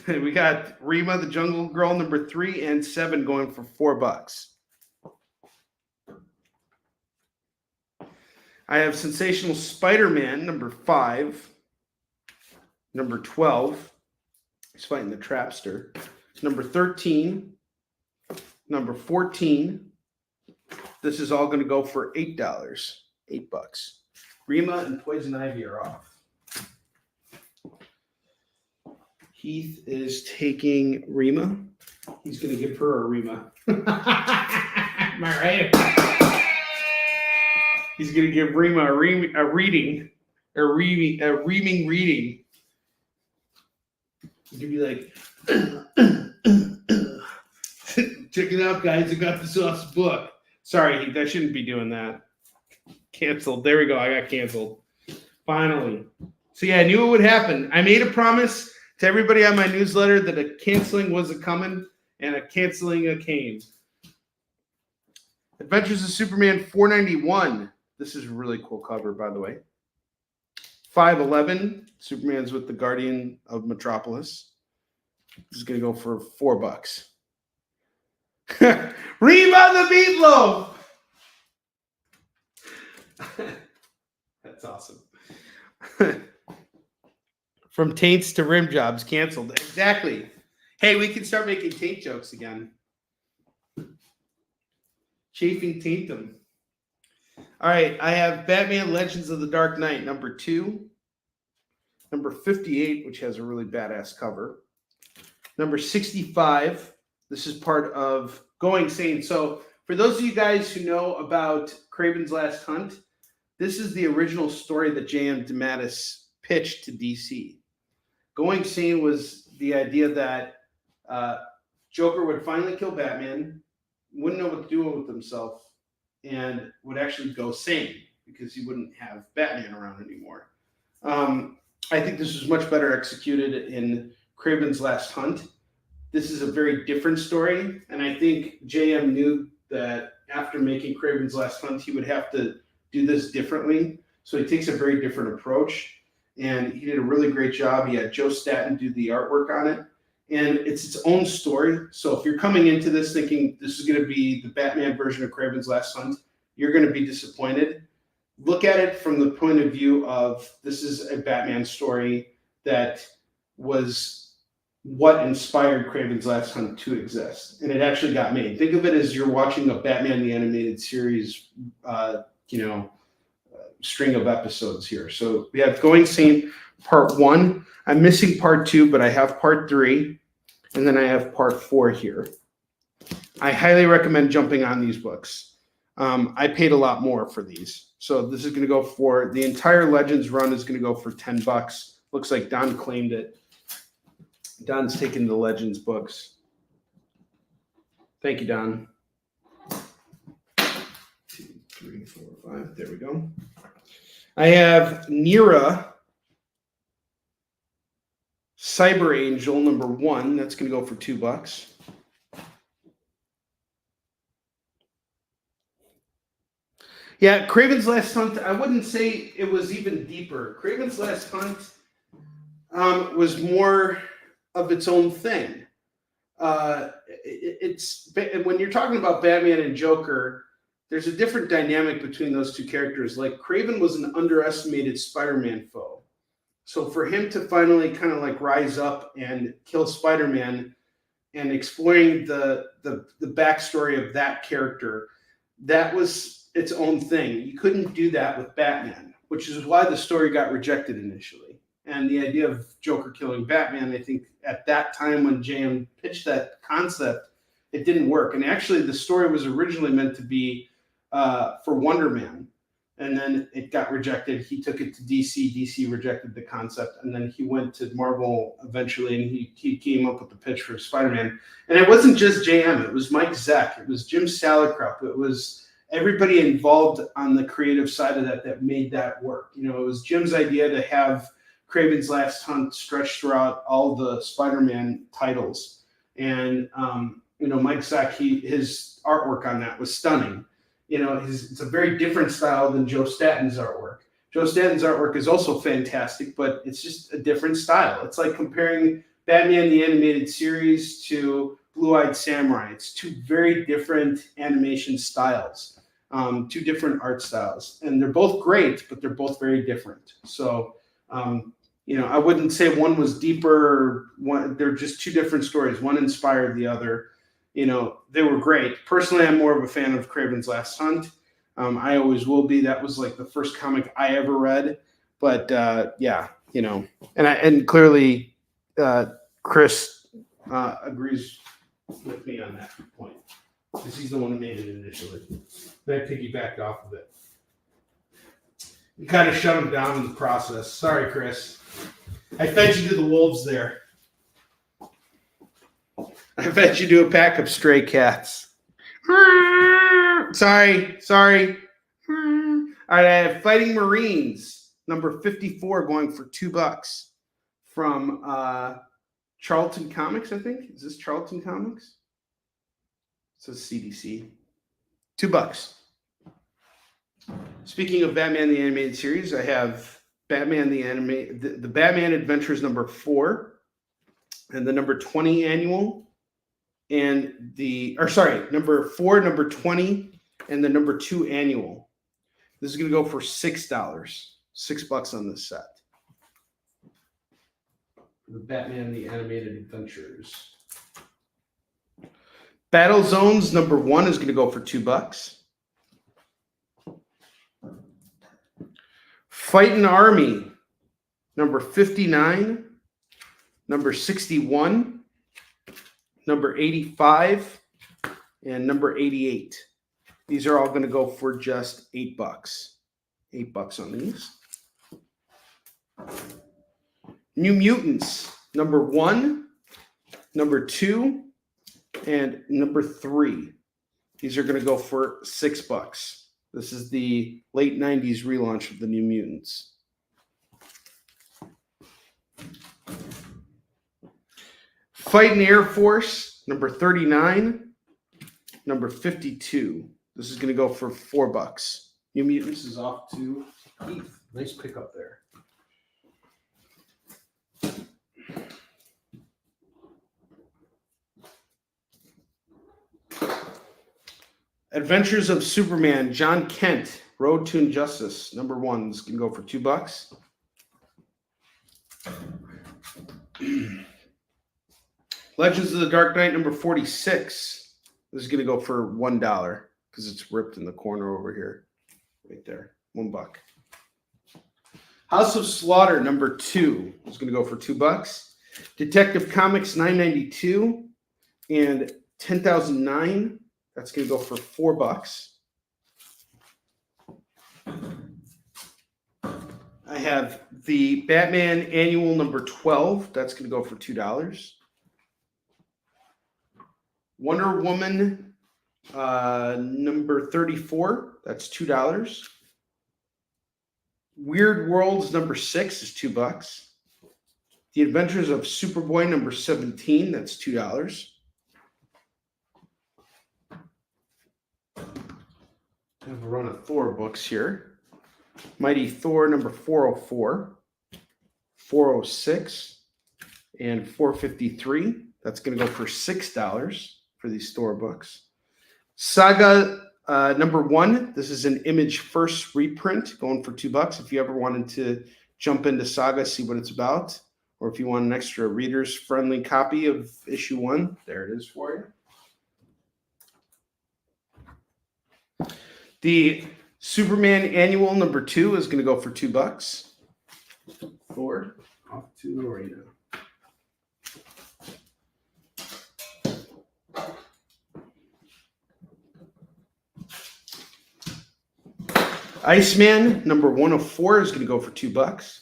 We got Rima the Jungle Girl, number 3 and 7 going for $4. I have Sensational Spider-Man, number 5. Number 12. He's fighting the Trapster. Number 13. Number 14. This is all going to go for $8. $8. Rima and Poison Ivy are off. Heath is taking Rima. He's going to give her a Rima. Am I right? He's going to give Rima a reaming reading. He's going to be like, check it out, guys. I got this awesome book. Sorry, Heath, I shouldn't be doing that. Canceled. There we go. I got canceled. Finally. So, yeah, I knew it would happen. I made a promise to everybody on my newsletter that a canceling was a coming and a canceling came. Adventures of Superman 491. This is a really cool cover, by the way. 511. Superman's with the Guardian of Metropolis. This is going to go for $4. Reba the Meatloaf. That's awesome. From taints to rim jobs, canceled. Exactly. Hey, we can start making taint jokes again. Chafing taintum. All right, I have Batman Legends of the Dark Knight, number 2. Number 58, which has a really badass cover. Number 65. This is part of Going Sane. So for those of you guys who know about Kraven's Last Hunt, this is the original story that J.M. DeMatteis pitched to DC. Going sane was the idea that Joker would finally kill Batman, wouldn't know what to do with himself, and would actually go sane because he wouldn't have Batman around anymore. I think this was much better executed in Kraven's Last Hunt. This is a very different story, and I think JM knew that after making Kraven's Last Hunt, he would have to do this differently. So he takes a very different approach, and he did a really great job. He had Joe Staton do the artwork on it, and it's its own story. So if you're coming into this thinking this is going to be the Batman version of Kraven's Last Hunt, you're going to be disappointed. Look at it from the point of view of this is a Batman story that was what inspired Kraven's Last Hunt to exist, and it actually got made. Think of it as you're watching a Batman the Animated Series, string of episodes here. So we have Going Sane Part 1. I'm missing Part 2, but I have Part 3, and then I have Part 4 here. I highly recommend jumping on these books. I paid a lot more for these. So this is going to go for the entire Legends run is going to go for $10. Looks like Don claimed it. Don's taking the Legends books. Thank you, Don. 2, 3, 4, 5. There we go. I have Nira, Cyber Angel number 1. That's going to go for $2. Yeah, Kraven's Last Hunt, I wouldn't say it was even deeper. Kraven's Last Hunt was more of its own thing. It's when you're talking about Batman and Joker, there's a different dynamic between those two characters. Like Kraven was an underestimated Spider-Man foe. So for him to finally kind of like rise up and kill Spider-Man and exploring the backstory of that character, that was its own thing. You couldn't do that with Batman, which is why the story got rejected initially. And the idea of Joker killing Batman, I think at that time when JM pitched that concept, it didn't work. And actually the story was originally meant to be for Wonder Man. And then it got rejected. He took it to DC. DC rejected the concept. And then he went to Marvel eventually, and he came up with the pitch for Spider-Man. And it wasn't just JM. It was Mike Zeck. It was Jim Salicrup. It was everybody involved on the creative side of that made that work. It was Jim's idea to have Kraven's Last Hunt stretch throughout all the Spider-Man titles. And, Mike Zeck, his artwork on that was stunning. It's a very different style than Joe Staton's artwork. Joe Staton's artwork is also fantastic, but it's just a different style. It's like comparing Batman the Animated Series to Blue-Eyed Samurai. It's two very different animation styles, two different art styles. And they're both great, but they're both very different. So, I wouldn't say one was deeper. They're just two different stories. One inspired the other. They were great. Personally, I'm more of a fan of Kraven's Last Hunt. I always will be. That was like the first comic I ever read. But and clearly Chris agrees with me on that point because he's the one who made it initially. Then I piggybacked off of it. You kind of shut him down in the process. Sorry, Chris. I fed you to the wolves there. I bet you do a pack of stray cats. Sorry. All right, I have Fighting Marines, number 54, going for $2 from Charlton Comics, I think. Is this Charlton Comics? It says CDC. $2. Speaking of Batman the Animated Series, I have Batman the Batman Adventures number 4 and the number 20 annual. And number 4, number 20, and the number 2 annual. This is going to go for $6. $6 on this set. The Batman the Animated Adventures. Battle Zones number 1 is going to go for $2. Fightin' Army number 59, number 61. Number 85, and number 88. These are all going to go for just $8. $8 on these. New Mutants, number 1, number 2, and number 3. These are going to go for $6. This is the late 90s relaunch of the New Mutants. Fighting Air Force, number 39, number 52. This is going to go for $4. New Mutants is off to Heath. Nice pickup there. Adventures of Superman, John Kent, Road to Injustice, number 1. This can go for $2. Legends of the Dark Knight, number 46. This is going to go for $1 because it's ripped in the corner over here. Right there. $1. House of Slaughter, number 2. This is going to go for $2. Detective Comics, $9.92. And 10,009. That's going to go for $4. I have the Batman Annual number 12. That's going to go for $2. Wonder Woman number 34. That's $2. Weird Worlds number 6 is $2. The Adventures of Superboy number 17. That's $2. I have a run of Thor books here. Mighty Thor number 404, 406, and 453. That's going to go for $6 for these Thor books. Saga number 1. This is an Image First reprint going for $2. If you ever wanted to jump into Saga, see what it's about, or if you want an extra readers friendly copy of issue 1, there it is for you. The Superman Annual number 2 is going to go for $2. Thor, off to Lorena. Iceman number 104 is going to go for $2.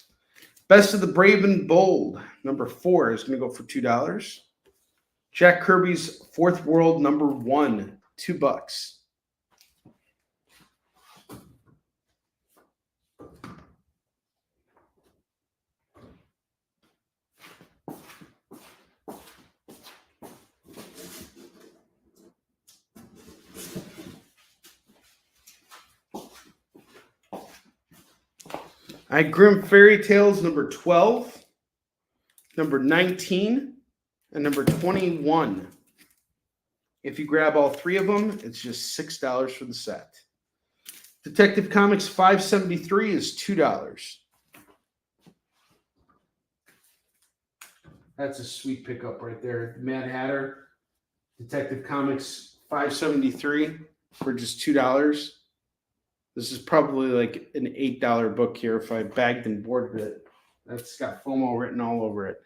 Best of the Brave and Bold number 4 is going to go for $2. Jack Kirby's Fourth World number 1, $2. I Grimm Fairy Tales number 12, number 19, and number 21. If you grab all 3 of them, it's just $6 for the set. Detective Comics 573 is $2. That's a sweet pickup right there. Mad Hatter, Detective Comics 573 for just $2. This is probably like an $8 book here if I bagged and boarded it. That's got FOMO written all over it.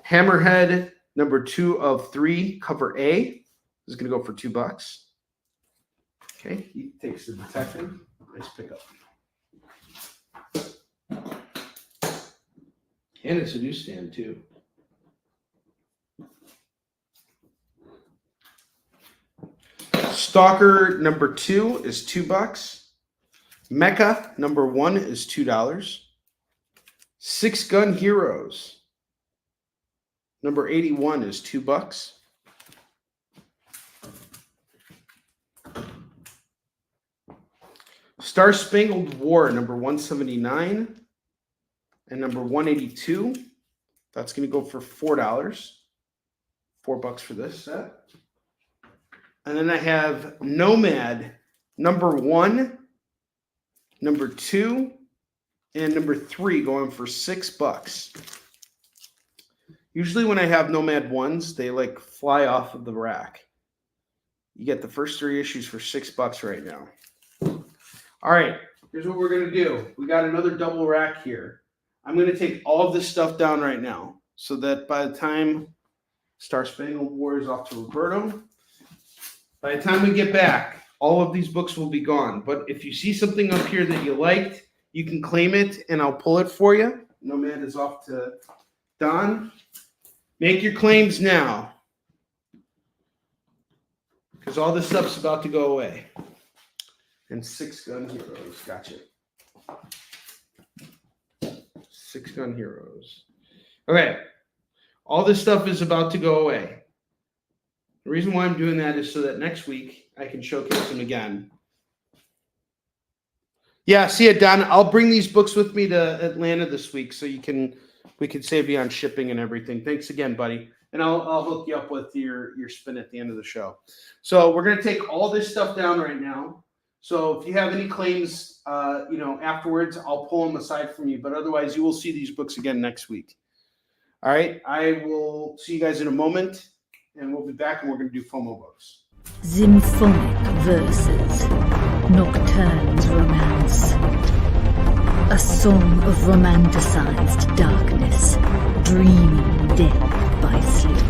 Hammerhead, number 2 of 3, cover A. This is going to go for $2. Okay, he takes the detective. Nice pickup. And it's a newsstand too. Stalker, number 2 is $2. Mecha number 1 is $2. Six Gun Heroes number 81 is $2. Star Spangled War number 179 and number 182. That's going to go for $4. $4 for this set. And then I have Nomad number 1, number 2, and number 3 going for $6. Usually when I have Nomad 1s, they like fly off of the rack. You get the first 3 issues for $6 right now. All right, here's what we're going to do. We got another double rack here. I'm going to take all of this stuff down right now so that by the time Star Spangled War is off to Roberto, by the time we get back, all of these books will be gone. But if you see something up here that you liked, you can claim it and I'll pull it for you. Nomad is off to Don. Make your claims now, because all this stuff's about to go away. And 6 Gun Heroes. Gotcha. 6 Gun Heroes. Okay. All this stuff is about to go away. The reason why I'm doing that is so that next week I can showcase them again. Yeah, see it, Don. I'll bring these books with me to Atlanta this week so we can save you on shipping and everything. Thanks again, buddy. And I'll hook you up with your spin at the end of the show. So we're gonna take all this stuff down right now. So if you have any claims, afterwards, I'll pull them aside from you. But otherwise, you will see these books again next week. All right. I will see you guys in a moment, and we'll be back, and we're going to do FOMO books. Symphonic verses, Nocturne's romance, a song of romanticized darkness, dreaming death by sleep.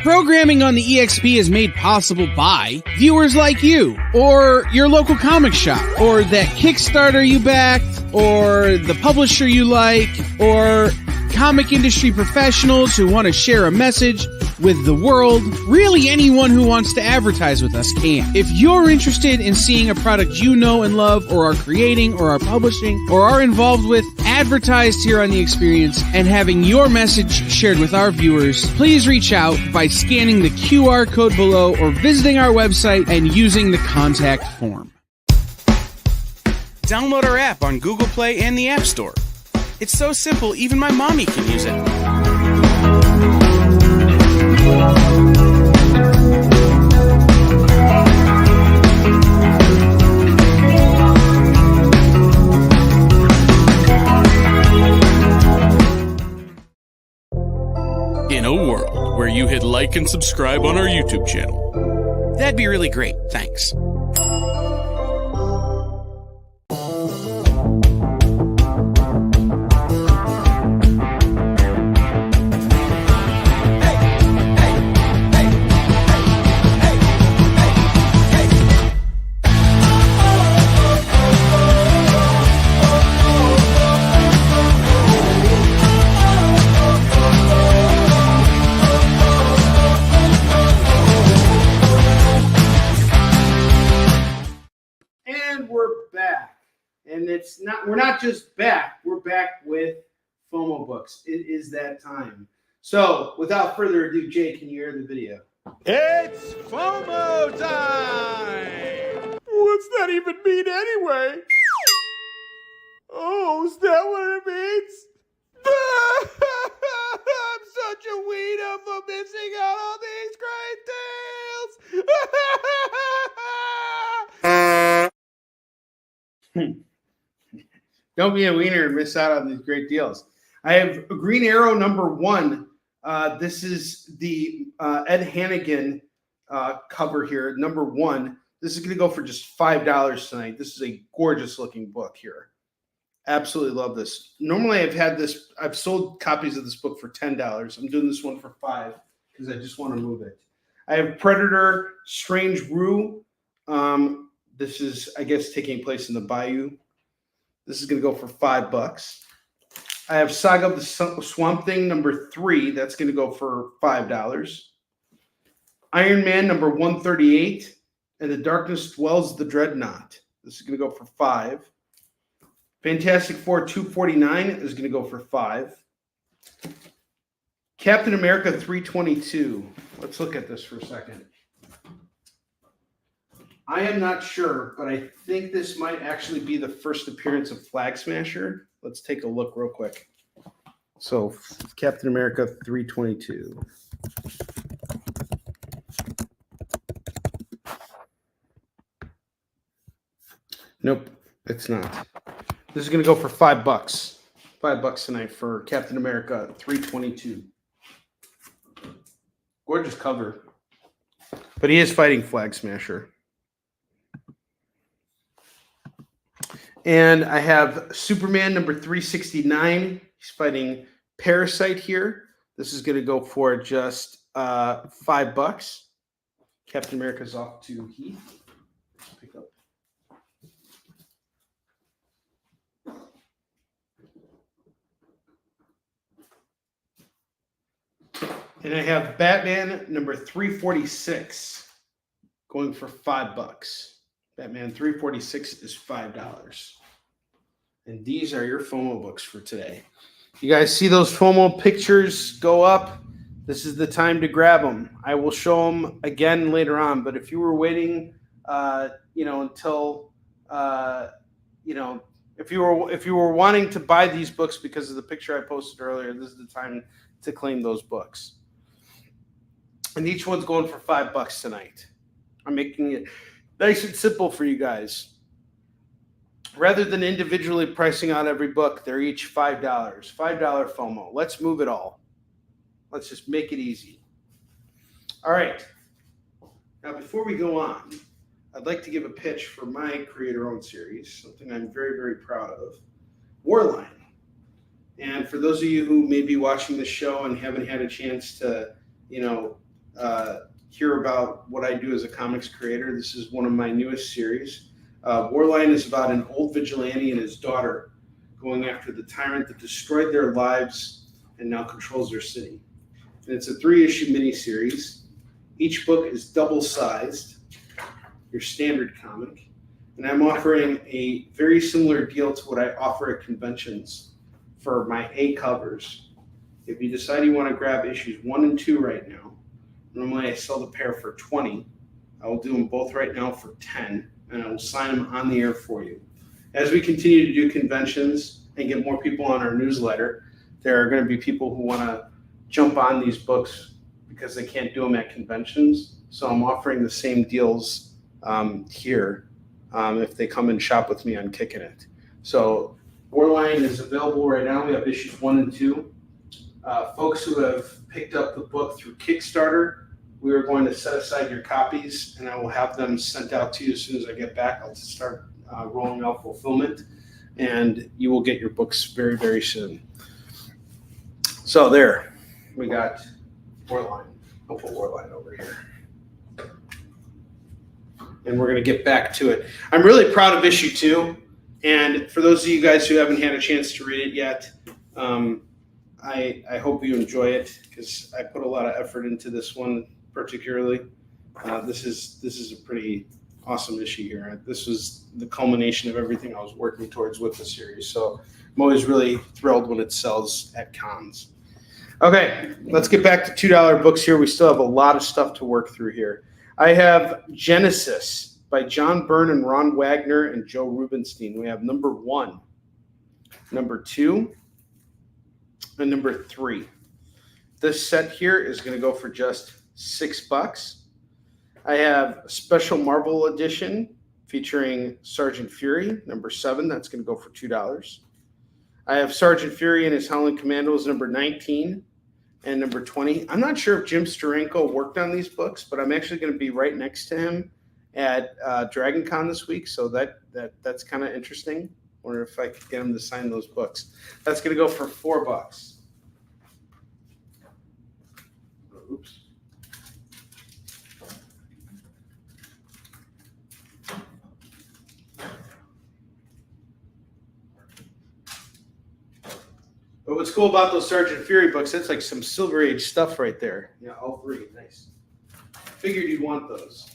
Programming on the EXP is made possible by viewers like you, or your local comic shop, or that Kickstarter you backed, or the publisher you like, or comic industry professionals who want to share a message with the world. Really, anyone who wants to advertise with us can. If you're interested in seeing a product you know and love, or are creating, or are publishing, or are involved with, advertised here on The Experience, and having your message shared with our viewers, please reach out by scanning the QR code below or visiting our website and using the contact form. Download our app on Google Play and the App Store. It's so simple, even my mommy can use it. In a world where you hit like and subscribe on our YouTube channel, that'd be really great. Thanks. We're not just back, we're back with FOMO books. It is that time. So without further ado, Jay, can you hear the video? It's FOMO time! What's that even mean anyway? Oh, is that what it means? I'm such a weirdo for missing out on these great tales! Don't be a wiener and miss out on these great deals. I have a Green Arrow #1. This is the Ed Hannigan cover here, #1. This is going to go for just $5 tonight. This is a gorgeous looking book here. Absolutely love this. Normally I've sold copies of this book for $10. I'm doing this one for $5 because I just want to move it. I have Predator Strange Brew. This is, I guess, taking place in the Bayou. This is going to go for $5. I have Saga of the Swamp Thing #3. That's going to go for $5. Iron Man #138. And The Darkness Dwells the Dreadnought. This is going to go for $5. Fantastic Four 249 is going to go for $5. Captain America 322. Let's look at this for a second. I am not sure, but I think this might actually be the first appearance of Flag Smasher. Let's take a look real quick. So, Captain America 322. Nope, it's not. This is going to go for $5. $5 tonight for Captain America 322. Gorgeous cover. But he is fighting Flag Smasher. And I have Superman number 369. He's fighting Parasite here. This is going to go for just $5. Captain America's off to Heath. Pick up. And I have Batman number 346 going for $5. Batman 346 is $5. And these are your FOMO books for today. You guys see those FOMO pictures go up? This is the time to grab them. I will show them again later on. But if you were waiting, until, if you were wanting to buy these books because of the picture I posted earlier, this is the time to claim those books. And each one's going for $5 tonight. I'm making it nice and simple for you guys. Rather than individually pricing out every book, they're each $5. $5 FOMO. Let's move it all. Let's just make it easy. All right. Now, before we go on, I'd like to give a pitch for my creator-owned series, something I'm very, very proud of, Warline. And for those of you who may be watching the show and haven't had a chance to, hear about what I do as a comics creator, this is one of my newest series. Warline is about an old vigilante and his daughter going after the tyrant that destroyed their lives and now controls their city. And it's a 3-issue miniseries. Each book is double-sized, your standard comic. And I'm offering a very similar deal to what I offer at conventions for my A covers. If you decide you want to grab issues 1 and 2 right now, normally I sell the pair for $20. I will do them both right now for $10, and I will sign them on the air for you. As we continue to do conventions and get more people on our newsletter, there are going to be people who want to jump on these books because they can't do them at conventions. So I'm offering the same deals here if they come and shop with me on Kickin It. So Warline is available right now. We have issues 1 and 2. Folks who have picked up the book through Kickstarter, we are going to set aside your copies, and I will have them sent out to you as soon as I get back. I'll start rolling out fulfillment, and you will get your books very, very soon. So there, we got Warline. I'll put Warline over here. And we're going to get back to it. I'm really proud of issue 2, and for those of you guys who haven't had a chance to read it yet, I hope you enjoy it because I put a lot of effort into this one particularly. This is a pretty awesome issue here. This was the culmination of everything I was working towards with the series. So I'm always really thrilled when it sells at cons. Okay, let's get back to $2 books here. We still have a lot of stuff to work through here. I have Genesis by John Byrne and Ron Wagner and Joe Rubinstein. We have number 1, number 2, and number 3. This set here is going to go for just $6. I have a special Marvel edition featuring Sergeant Fury, number 7. That's going to go for $2. I have Sergeant Fury and his Howling Commandos, number 19 and number 20. I'm not sure if Jim Steranko worked on these books, but I'm actually going to be right next to him at Dragon Con this week, so that's kind of interesting. Wonder if I could get him to sign those books. That's going to go for $4. Oops. But what's cool about those Sergeant Fury books, that's like some Silver Age stuff right there. Yeah, all 3. Nice. Figured you'd want those.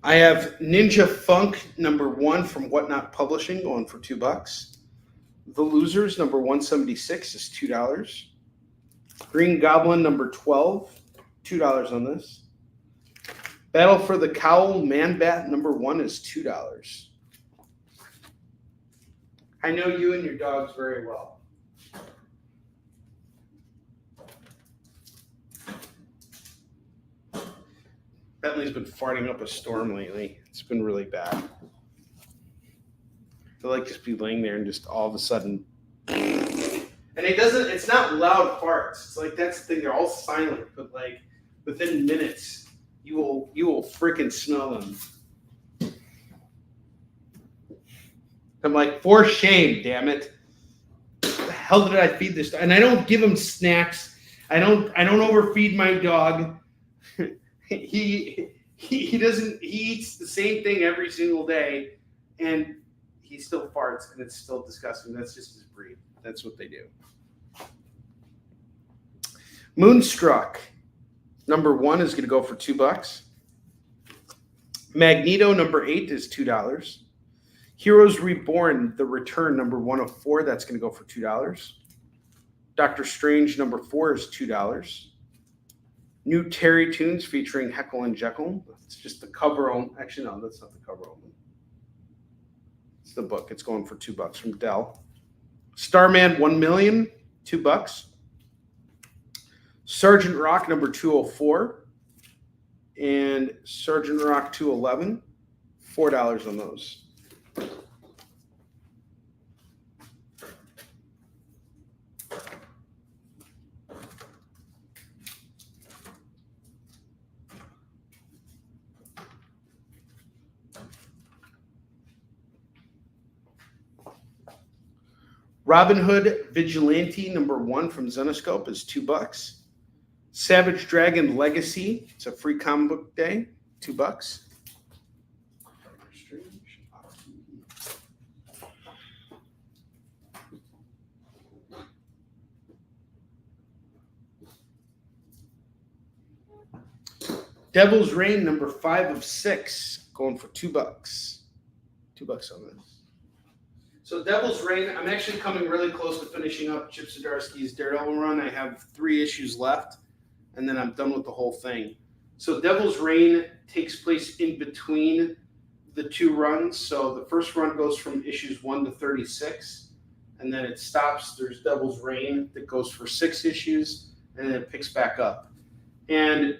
I have Ninja Funk number 1 from Whatnot Publishing going for $2. The Losers number 176 is $2. Green Goblin number 12, $2 on this. Battle for the Cowl Man Bat number 1 is $2. I know you and your dogs very well. Bentley's been farting up a storm lately. It's been really bad. They'll like just be laying there and just all of a sudden, and it's not loud farts. It's like, that's the thing, they're all silent, but like within minutes, you will freaking smell them. I'm like, for shame, damn it. What the hell did I feed this? And I don't give him snacks. I don't overfeed my dog. He eats the same thing every single day, and he still farts, and it's still disgusting. That's just his breed. That's what they do. Moonstruck, number 1 is going to go for $2. Magneto, number 8 is $2. Heroes Reborn, The Return, number 104, that's going to go for $2. Doctor Strange, number 4 is $2. New Terry Tunes featuring Heckle and Jekyll. It's just the cover only. Actually, no, that's not the cover only. It's the book. It's going for $2 from Dell. Starman 1 Million, $2. Sergeant Rock number 204 and Sergeant Rock 211, $4 on those. Robin Hood Vigilante number 1 from Zenoscope is $2. Savage Dragon Legacy, it's a free comic book day, $2. Devil's Reign number 5 of 6, going for $2. $2 on this. So Devil's Reign, I'm actually coming really close to finishing up Chip Zdarsky's Daredevil run. I have 3 issues left, and then I'm done with the whole thing. So Devil's Reign takes place in between the 2 runs. So the first run goes from issues 1 to 36, and then it stops. There's Devil's Reign that goes for 6 issues, and then it picks back up. And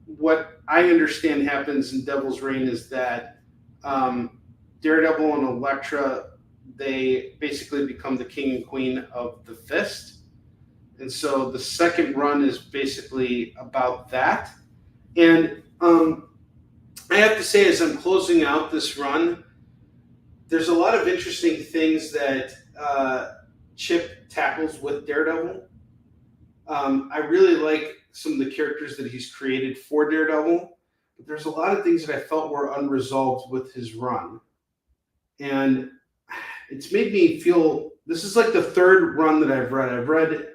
what I understand happens in Devil's Reign is that Daredevil and Elektra, they basically become the king and queen of the Fist. And so the second run is basically about that. And I have to say, as I'm closing out this run, there's a lot of interesting things that Chip tackles with Daredevil. I really like some of the characters that he's created for Daredevil, but there's a lot of things that I felt were unresolved with his run. And it's made me feel, this is like the 3rd run that I've read. I've read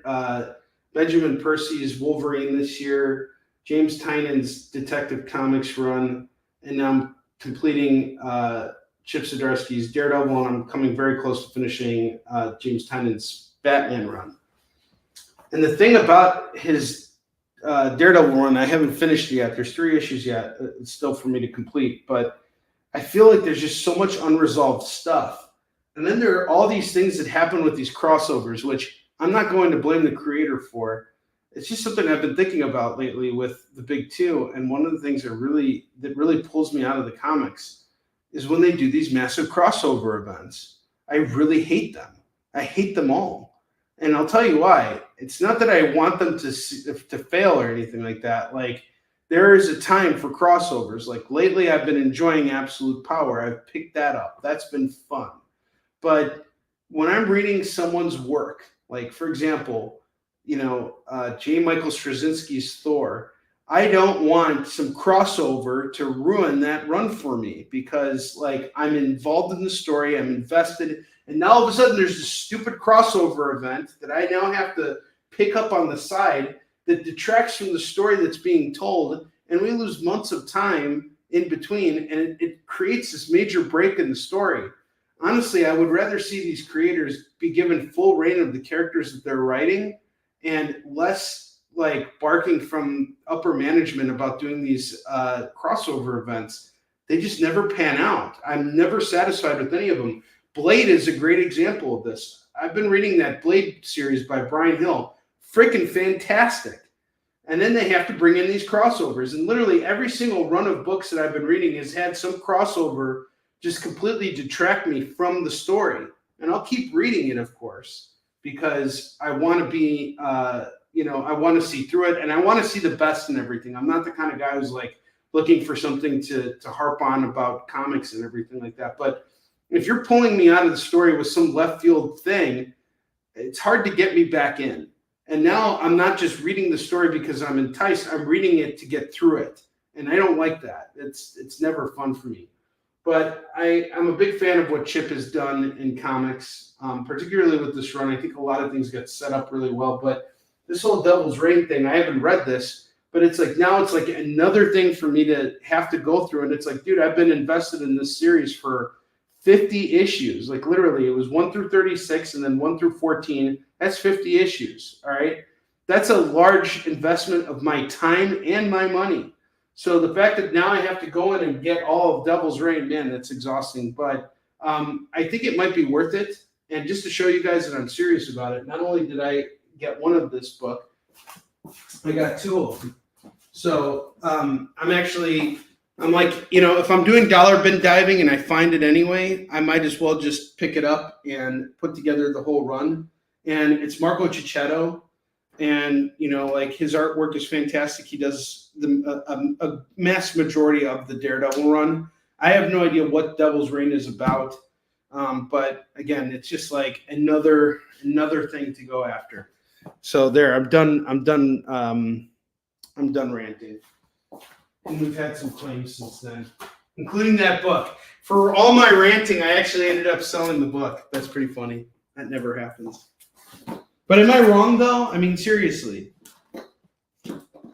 Benjamin Percy's Wolverine this year, James Tynan's Detective Comics run, and now I'm completing Chip Zdarsky's Daredevil, and I'm coming very close to finishing James Tynan's Batman run. And the thing about his Daredevil run, I haven't finished it yet. There's 3 issues yet. It's still for me to complete, but I feel like there's just so much unresolved stuff. And then there are all these things that happen with these crossovers, which I'm not going to blame the creator for. It's just something I've been thinking about lately with the big 2. And one of the things that really pulls me out of the comics is when they do these massive crossover events. I really hate them. I hate them all. And I'll tell you why. It's not that I want them to fail or anything like that. Like, there is a time for crossovers. Like, lately I've been enjoying Absolute Power. I've picked that up. That's been fun. But when I'm reading someone's work, like, for example, J. Michael Straczynski's Thor, I don't want some crossover to ruin that run for me because, like, I'm involved in the story, I'm invested, and now all of a sudden there's this stupid crossover event that I now have to pick up on the side that detracts from the story that's being told, and we lose months of time in between, and it creates this major break in the story. Honestly, I would rather see these creators be given full reign of the characters that they're writing and less like barking from upper management about doing these crossover events. They just never pan out. I'm never satisfied with any of them. Blade is a great example of this. I've been reading that Blade series by Brian Hill. Freaking fantastic. And then they have to bring in these crossovers. And literally every single run of books that I've been reading has had some crossover just completely detract me from the story. And I'll keep reading it, of course, because I want to be, I want to see through it, and I want to see the best in everything. I'm not the kind of guy who's like looking for something to harp on about comics and everything like that. But if you're pulling me out of the story with some left field thing, it's hard to get me back in. And now I'm not just reading the story because I'm enticed. I'm reading it to get through it. And I don't like that. It's never fun for me. But I'm a big fan of what Chip has done in comics, particularly with this run. I think a lot of things get set up really well. But this whole Devil's Reign thing, I haven't read this, but it's like now it's like another thing for me to have to go through. And it's like, dude, I've been invested in this series for 50 issues. Like literally, it was 1 through 36 and then 1 through 14. That's 50 issues. All right. That's a large investment of my time and my money. So the fact that now I have to go in and get all of Devil's Reign, man, that's exhausting. But I think it might be worth it. And just to show you guys that I'm serious about it, not only did I get one of this book, I got 2 of them. So I'm like, if I'm doing dollar bin diving and I find it anyway, I might as well just pick it up and put together the whole run. And it's Marco Cicchetto. And, like his artwork is fantastic. He does a mass majority of the Daredevil run. I have no idea what Devil's Reign is about. But again, it's just like another thing to go after. So there, I'm done ranting. And we've had some claims since then, including that book. For all my ranting, I actually ended up selling the book. That's pretty funny. That never happens. But am I wrong, though? I mean, seriously.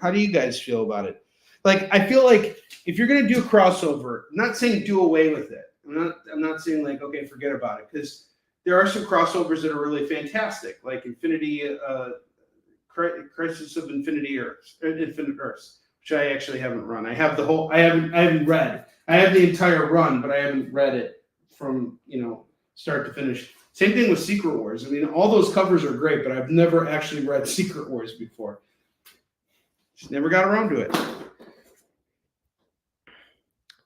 How do you guys feel about it? Like, I feel like if you're going to do a crossover, I'm not saying do away with it. I'm not saying, like, okay, forget about it. Because there are some crossovers that are really fantastic, like Crisis of Infinite Earths, which I actually haven't run. I have I haven't read. I have the entire run, but I haven't read it from, start to finish. Same thing with Secret Wars. I mean, all those covers are great, but I've never actually read Secret Wars before. Just never got around to it.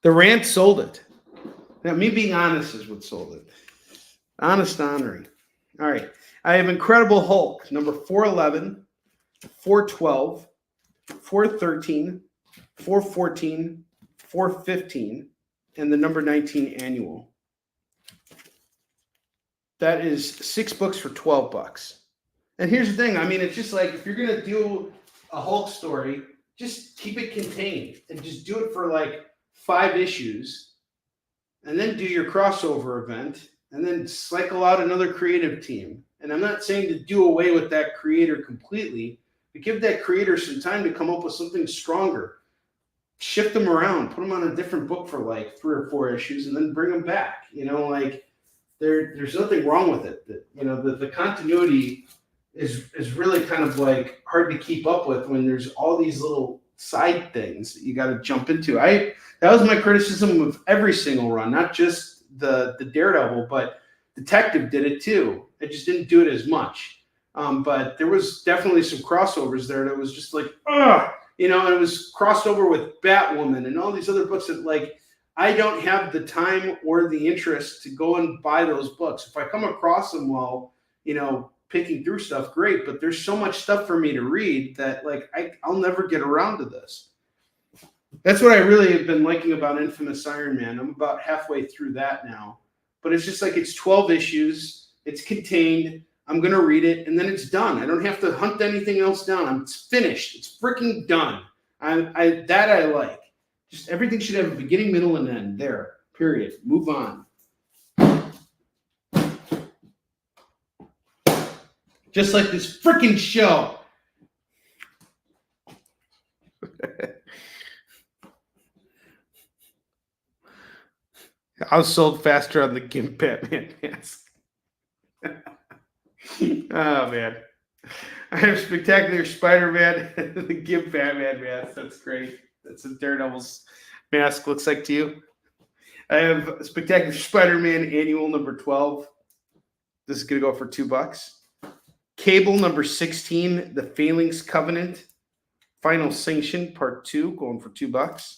The rant sold it. Now, me being honest is what sold it. Honest Onrie. All right. I have Incredible Hulk, number 411, 412, 413, 414, 415, and the number 19 annual. That is 6 books for $12. And here's the thing. I mean, it's just like, if you're going to do a Hulk story, just keep it contained and just do it for like 5 issues and then do your crossover event and then cycle out another creative team. And I'm not saying to do away with that creator completely, but give that creator some time to come up with something stronger. Shift them around, put them on a different book for like 3 or 4 issues and then bring them back. There's nothing wrong with it. The continuity is really kind of like hard to keep up with when there's all these little side things that you got to jump into. That was my criticism of every single run, not just the Daredevil, but Detective did it too. I just didn't do it as much. But there was definitely some crossovers there that was just like, and it was crossed over with Batwoman and all these other books that like, I don't have the time or the interest to go and buy those books. If I come across them while, picking through stuff, great. But there's so much stuff for me to read that like I'll never get around to this. That's what I really have been liking about Infamous Iron Man. I'm about halfway through that now. But it's just like it's 12 issues. It's contained. I'm going to read it, and then it's done. I don't have to hunt anything else down. It's finished. It's freaking done. I like. Just everything should have a beginning, middle, and end. There. Period. Move on. Just like this freaking show. I was sold faster on the GIMP Batman mask. Oh, man. I have Spectacular Spider-Man, the GIMP Batman mask. That's great. That's what Daredevil's mask looks like to you. I have Spectacular Spider-Man annual number 12. This is going to go for $2. Cable number 16, The Phalanx Covenant. Final Sanction Part 2, going for $2.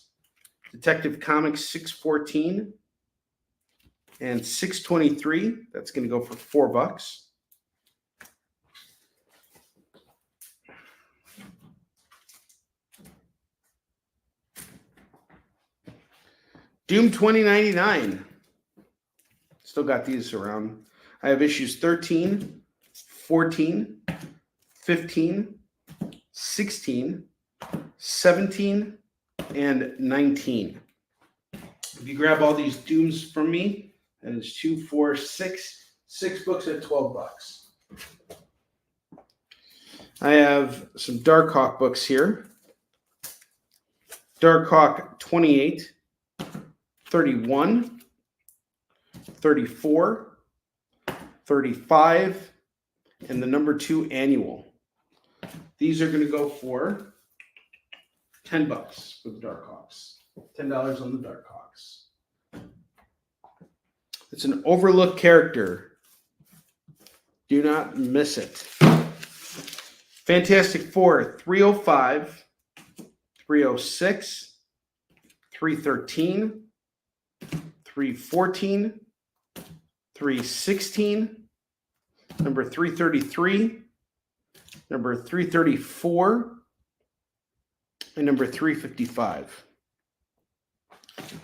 Detective Comics 614 and 623. That's going to go for $4. Doom 2099. Still got these around. I have issues 13, 14, 15, 16, 17, and 19. If you grab all these Dooms from me, that is 2, 4, 6 books at $12. I have some Darkhawk books here. Darkhawk 28, 31, 34, 35, and the number 2 annual. These are going to go for $10 for the Darkhawks. $10 on the Darkhawks. It's an overlooked character. Do not miss it. Fantastic Four 305, 306, 313, 314, 316, number 333, number 334, and number 355.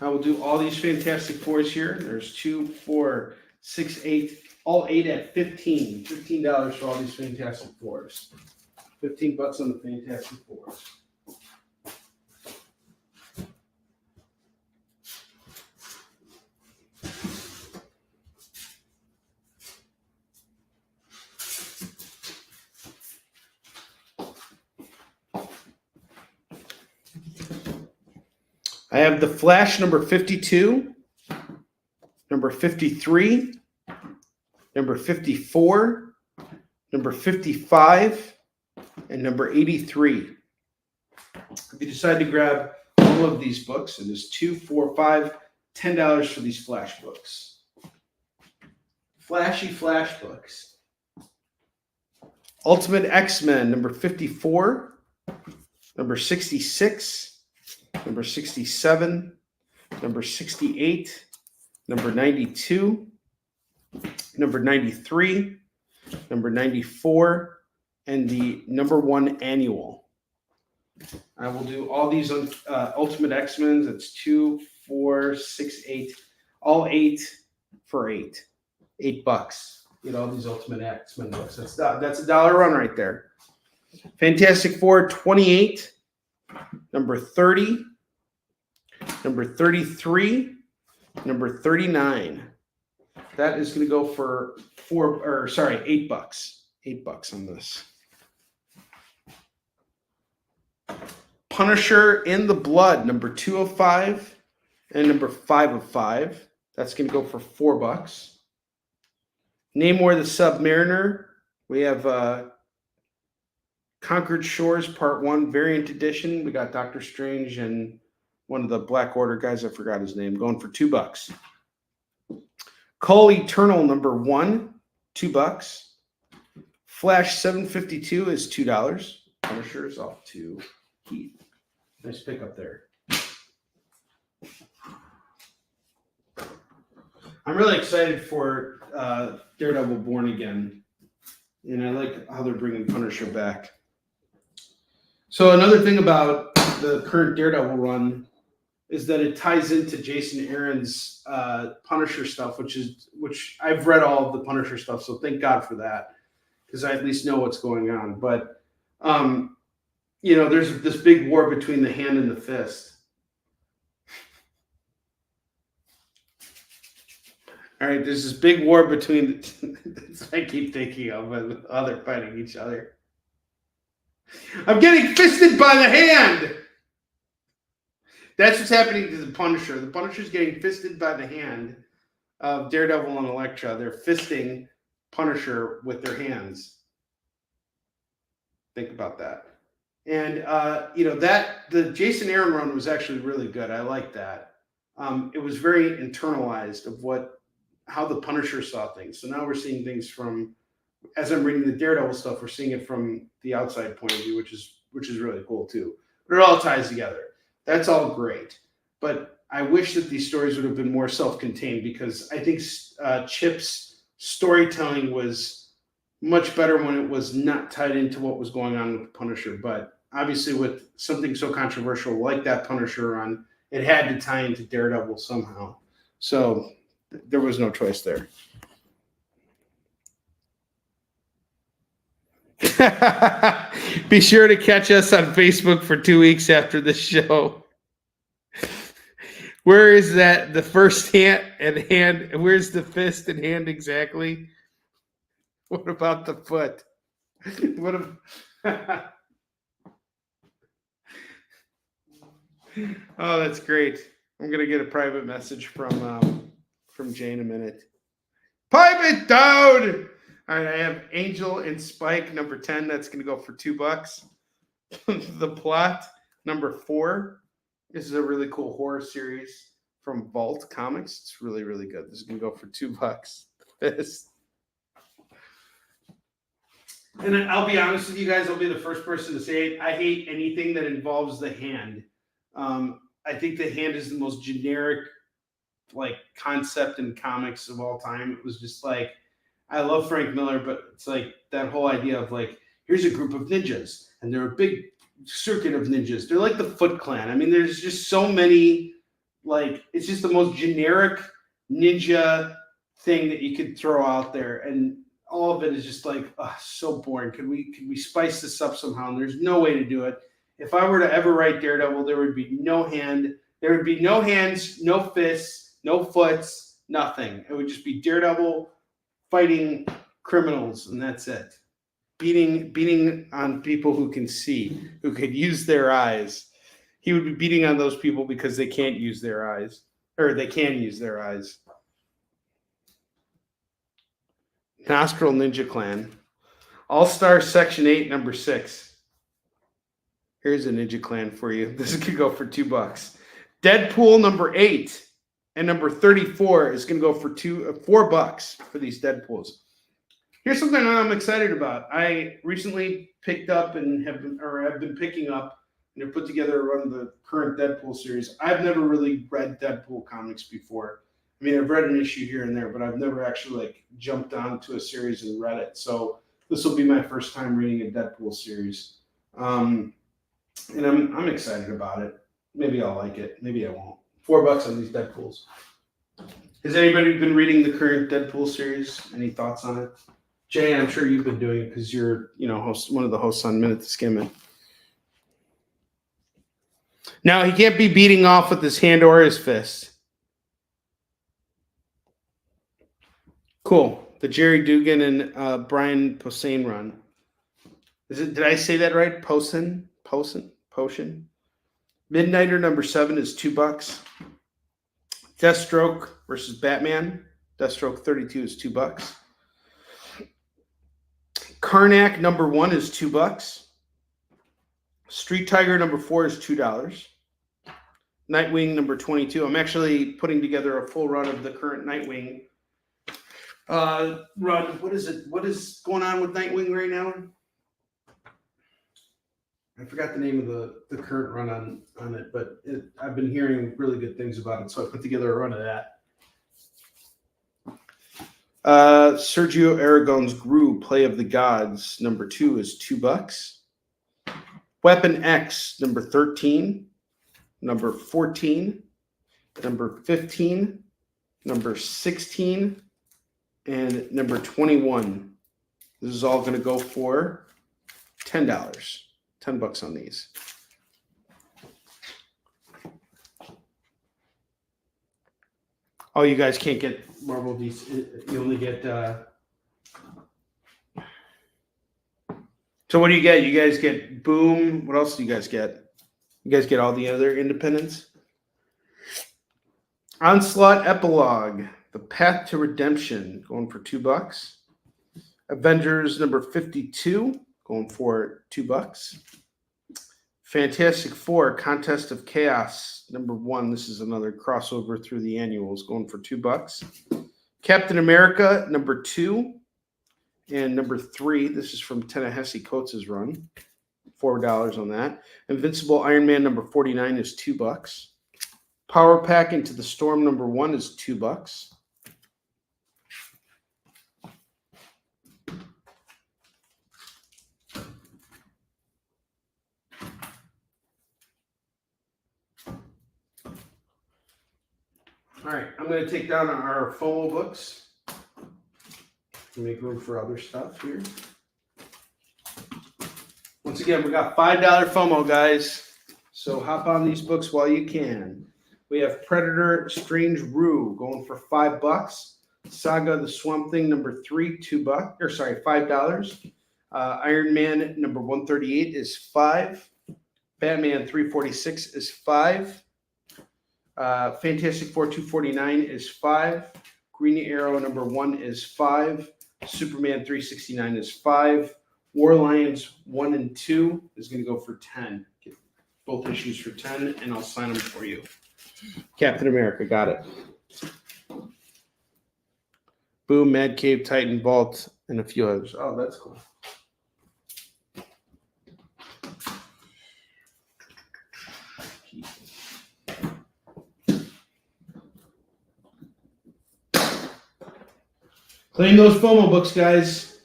I will do all these Fantastic Fours here. There's 2, 4, 6, 8, all 8 at $15. $15 for all these Fantastic Fours. $15 on the Fantastic Fours. I have the Flash number 52, number 53, number 54, number 55, and number 83. If you decide to grab all of these books, it is $2, $4, $5, $10 for these Flash books. Flashy Flash books. Ultimate X-Men number 54, number 66, number 67, number 68, number 92, number 93, number 94, and the number 1 annual. I will do all these on Ultimate X-Men. That's 2, 4, 6, 8, all 8 for $8. $8. Get all these Ultimate X-Men books. That's a $1 run right there. Fantastic Four 28, number 30, number 33, number 39. That is going to go for $8. $8 on this. Punisher in the Blood, number 205 and number 505. That's going to go for $4. Namor the Submariner. We have Conquered Shores Part 1 Variant Edition. We got Doctor Strange and one of the Black Order guys, I forgot his name, going for $2. Cull Eternal number 1, $2. Flash 752 is $2. Punisher is off to Heath. Nice pickup there. I'm really excited for Daredevil Born Again. And I like how they're bringing Punisher back. So another thing about the current Daredevil run is that it ties into Jason Aaron's Punisher stuff, which I've read all of the Punisher stuff, so thank God for that, because I at least know what's going on. But there's this big war between the hand and the fist. All right, there's this big war between I keep thinking of how they're fighting each other. I'm getting fisted by the hand. That's what's happening to the Punisher. The Punisher's getting fisted by the hand of Daredevil and Elektra. They're fisting Punisher with their hands. Think about that. And the Jason Aaron run was actually really good. I like that. It was very internalized of how the Punisher saw things. So now we're seeing things from, as I'm reading the Daredevil stuff, we're seeing it from the outside point of view, which is which is really cool too. But it all ties together. That's all great. But I wish that these stories would have been more self-contained, because I think Chip's storytelling was much better when it was not tied into what was going on with the Punisher. But obviously with something so controversial like that Punisher run, it had to tie into Daredevil somehow. So there was no choice there. Be sure to catch us on Facebook for 2 weeks after the show. Where is that? The first hand and hand. Where's the fist and hand exactly? What about the foot? What if... Oh, that's great. I'm gonna get a private message from Jay in a minute. Pipe it down. All right, I have Angel and Spike number 10. That's gonna go for $2. The Plot number 4. This is a really cool horror series from Vault Comics. It's really, really good. This is gonna go for $2. This. And I'll be honest with you guys. I'll be the first person to say it. I hate anything that involves the hand. I think the hand is the most generic, like, concept in comics of all time. It was just like, I love Frank Miller, but it's like that whole idea of like, here's a group of ninjas, and they're a big circuit of ninjas. They're like the Foot Clan. I mean, there's just so many, like, it's just the most generic ninja thing that you could throw out there, and all of it is just like, so boring. Could we spice this up somehow? And there's no way to do it. If I were to ever write Daredevil, there would be no hand. There would be no hands, no fists, no foots, nothing. It would just be Daredevil fighting criminals, and that's it. Beating on people who can see, who could use their eyes. He would be beating on those people because they can't use their eyes, or they can use their eyes. Nostril Ninja Clan. All-Star Section 8, number 6. Here's a Ninja Clan for you. This could go for $2. Deadpool number 8 and number 34 is going to go for $4 for these Deadpools. Here's something I'm excited about. I recently picked up and have been picking up and have put together a run of the current Deadpool series. I've never really read Deadpool comics before. I mean, I've read an issue here and there, but I've never actually like jumped onto a series and read it. So this will be my first time reading a Deadpool series. And I'm excited about it. Maybe I'll like it. Maybe I won't. $4 on these Deadpools. Has anybody been reading the current Deadpool series? Any thoughts on it? Jay, I'm sure you've been doing it because you're, one of the hosts on Minute to Skim It. Now, he can't be beating off with his hand or his fist. Cool. The Jerry Dugan and Brian Posehn run. Did I say that right? Potion. Midnighter number 7 is $2. Deathstroke versus Batman. Deathstroke 32 is $2. Karnak number 1 is $2. Street Tiger number 4 is $2. Nightwing number 22. I'm actually putting together a full run of the current Nightwing run. What is it? What is going on with Nightwing right now? I forgot the name of the current run on it, but I've been hearing really good things about it, so I put together a run of that. Sergio Aragon's Gru, Play of the Gods, number 2 is $2. Weapon X, number 13, number 14, number 15, number 16, and number 21. This is all going to go for $10. $10 on these. Oh, you guys can't get Marvel DC. You only get. So what do you get? You guys get Boom. What else do you guys get? You guys get all the other independents. Onslaught Epilogue: The Path to Redemption, going for $2. Avengers number 52, going for $2. Fantastic Four: Contest of Chaos, number 1. This is another crossover through the annuals, going for $2. Captain America, number 2. And number 3, this is from Ta-Nehisi Coates' run, $4 on that. Invincible Iron Man number 49 is $2. Power Pack Into the Storm number 1 is $2. All right, I'm going to take down our FOMO books. Make room for other stuff here. Once again, we got $5 FOMO, guys. So hop on these books while you can. We have Predator Strange Rue going for $5. Saga the Swamp Thing number 3, $5. Iron Man number 138 is $5. Batman 346 is $5. Fantastic Four 249 is $5. Green Arrow number 1 is $5. Superman 369 is $5. War Lions 1 and 2 is going to go for $10. Get both issues for $10, and I'll sign them for you. Captain America, got it. Boom, Mad Cave, Titan, Vault, and a few others. Oh, that's cool. Claim those FOMO books, guys.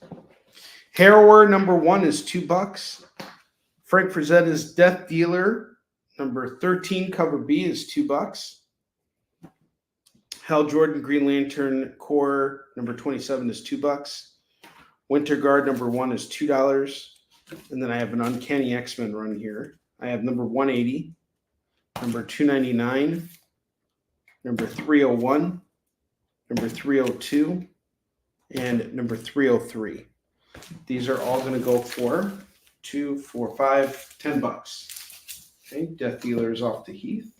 Harrower number 1 is $2. Frank Frazetta's Death Dealer number 13, cover B, is $2. Hal Jordan Green Lantern Corps number 27 is $2. Winter Guard number 1 is $2. And then I have an Uncanny X-Men run here. I have number 180, number 299, number 301, number 302, and number 303. These are all going to go for $2, $4, $5, $10. Okay, Death Dealer is off to Heath.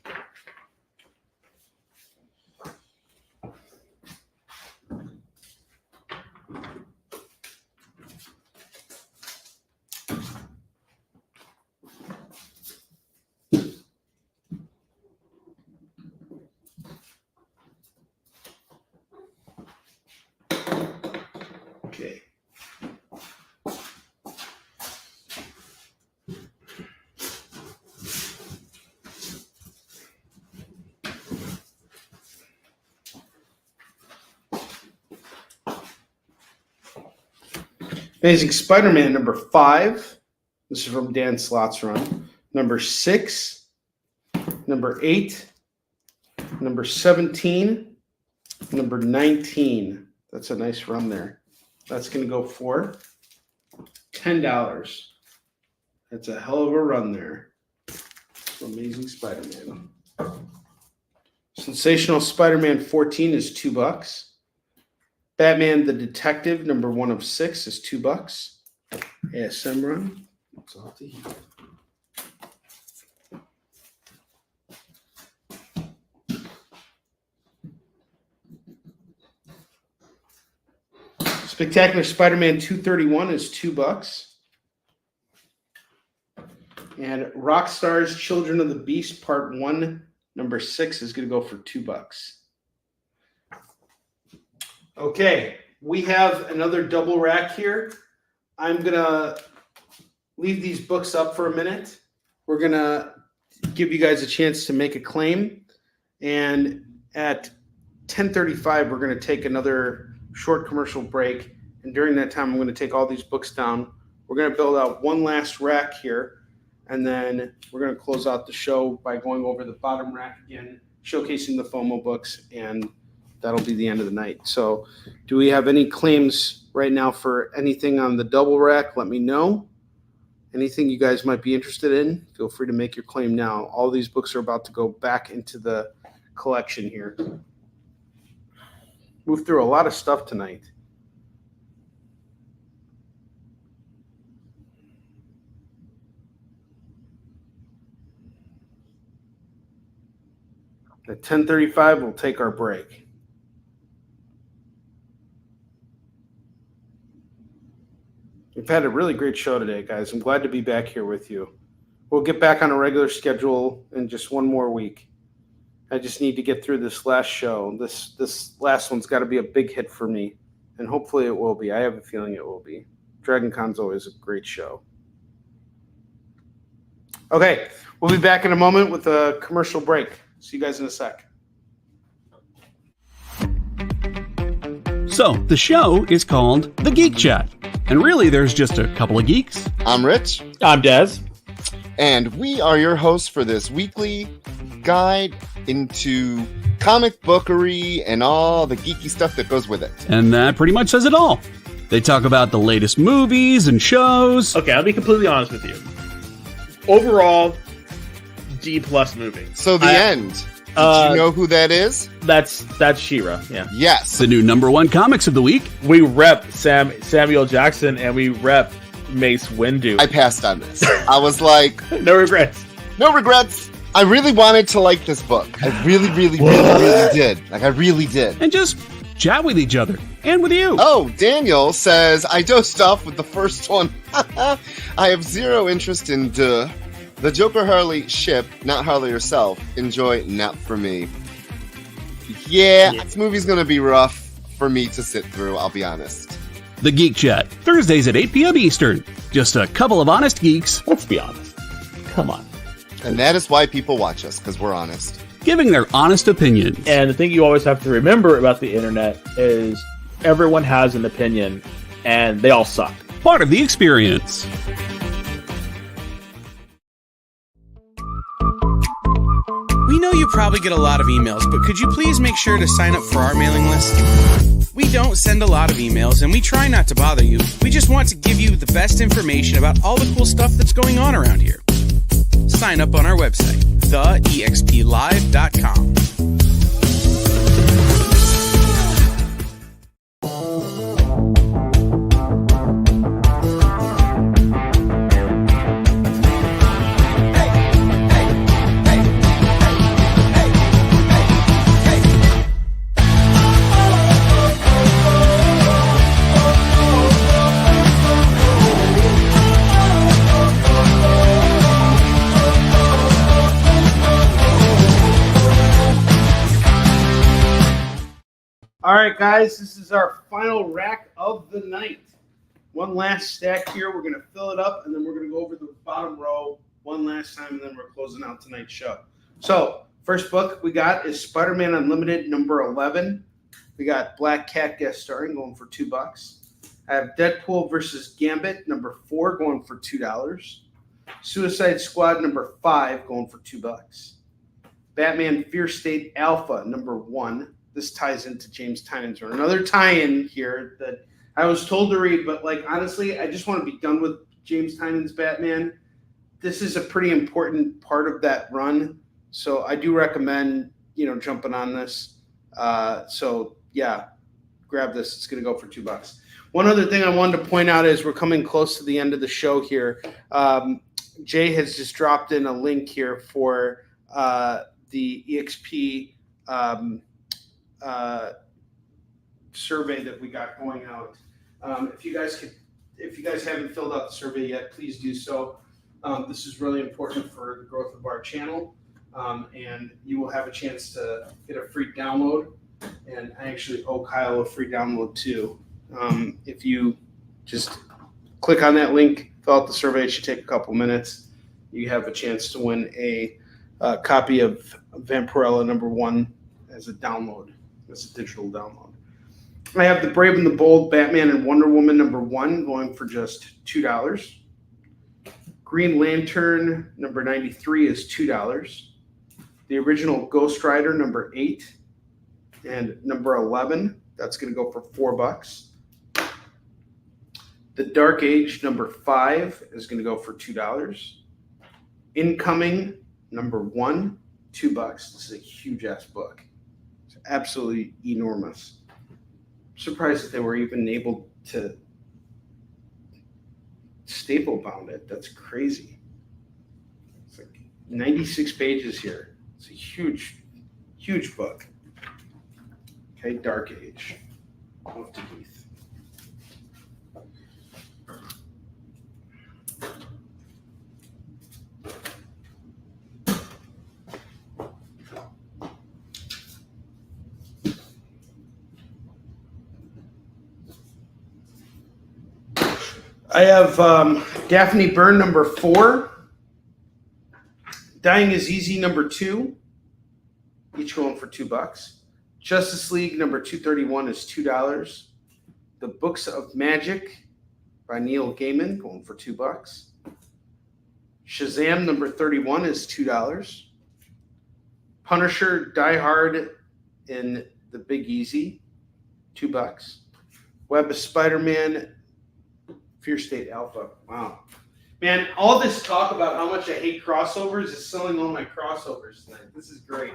Okay. Amazing Spider-Man number 5. This is from Dan Slott's run. Number 6, number 8, number 17, number 19. That's a nice run there. That's going to go for $10. That's a hell of a run there. Amazing Spider-Man. Sensational Spider-Man 14 is $2. Batman the Detective number 1 of 6 is $2. ASM run. That's off to Heath. Spectacular Spider-Man 231 is $2. And Rockstar's Children of the Beast Part 1, number 6 is going to go for $2. Okay, we have another double rack here. I'm going to leave these books up for a minute. We're going to give you guys a chance to make a claim. And at 10:35, we're going to take another short commercial break. And during that time, I'm going to take all these books down. We're going to build out one last rack here. And then we're going to close out the show by going over the bottom rack again, showcasing the FOMO books, and that'll be the end of the night. So do we have any claims right now for anything on the double rack? Let me know. Anything you guys might be interested in, feel free to make your claim now. All these books are about to go back into the collection here. Moved through a lot of stuff tonight. At 10:35, we'll take our break. We've had a really great show today, guys. I'm glad to be back here with you. We'll get back on a regular schedule in just one more week. I just need to get through this last show. This last one's got to be a big hit for me, and hopefully it will be. I have a feeling it will be. Dragon Con's always a great show. Okay, we'll be back in a moment with a commercial break. See you guys in a sec. So, the show is called The Geek Chat. And really, there's just a couple of geeks. I'm Rich. I'm Dez. And we are your hosts for this weekly guide into comic bookery and all the geeky stuff that goes with it. And that pretty much says it all. They talk about the latest movies and shows. Okay, I'll be completely honest with you. Overall, D+ movie. So the end. Did you know who that is? That's She-Ra, yeah. Yes. The new #1 comics of the week. We rep Samuel Jackson and we rep Mace Windu. I passed on this. I was like... No regrets. No regrets. I really wanted to like this book. I really did. Like, I really did. And just chat with each other. And with you. Oh, Daniel says, I dosed off with the first one. I have zero interest in the Joker Harley ship, not Harley herself. Enjoy, not for me. Yeah, this movie's gonna be rough for me to sit through, I'll be honest. The Geek Chat, Thursdays at 8 p.m. Eastern. Just a couple of honest geeks. Let's be honest. Come on. And that is why people watch us, because we're honest. Giving their honest opinions. And the thing you always have to remember about the internet is everyone has an opinion, and they all suck. Part of the experience. We know you probably get a lot of emails, but could you please make sure to sign up for our mailing list? We don't send a lot of emails, and we try not to bother you. We just want to give you the best information about all the cool stuff that's going on around here. Sign up on our website, theexplive.com. All right, guys, this is our final rack of the night. One last stack here. We're going to fill it up, and then we're going to go over the bottom row one last time, and then we're closing out tonight's show. So, first book we got is Spider-Man Unlimited #11. We got Black Cat guest starring going for $2. I have Deadpool versus Gambit #4 going for $2. Suicide Squad #5 going for $2. Batman Fear State Alpha #1. This ties into James Tynion's run. Another tie-in here that I was told to read, but like honestly, I just want to be done with James Tynion's Batman. This is a pretty important part of that run, so I do recommend jumping on this. So yeah, grab this. It's going to go for $2. One other thing I wanted to point out is we're coming close to the end of the show here. Jay has just dropped in a link here for the EXP. Survey that we got going out. If you guys haven't filled out the survey yet, please do so. This is really important for the growth of our channel, and you will have a chance to get a free download. And I actually owe Kyle a free download too. If you just click on that link, fill out the survey. It should take a couple minutes. You have a chance to win a copy of Vampirella #1 as a download. It's a digital download. I have The Brave and the Bold, Batman and Wonder Woman #1 going for just $2. Green Lantern #93 is $2. The original Ghost Rider #8 and #11, that's going to go for $4. The Dark Age #5 is going to go for $2. Incoming #1, $2. This is a huge ass book. Absolutely enormous. I'm surprised that they were even able to staple bound it. That's crazy. It's like 96 pages here. It's a huge book. Okay, Dark Age. Off to Heath. I have Daphne Byrne #4. Dying is Easy number 2, each going for $2. Justice League number 231 is $2. The Books of Magic by Neil Gaiman going for $2. Shazam number 31 is $2. Punisher Die Hard in the Big Easy, $2. Web of Spider-Man Fear State Alpha. Wow. Man, all this talk about how much I hate crossovers is selling all my crossovers tonight. This is great.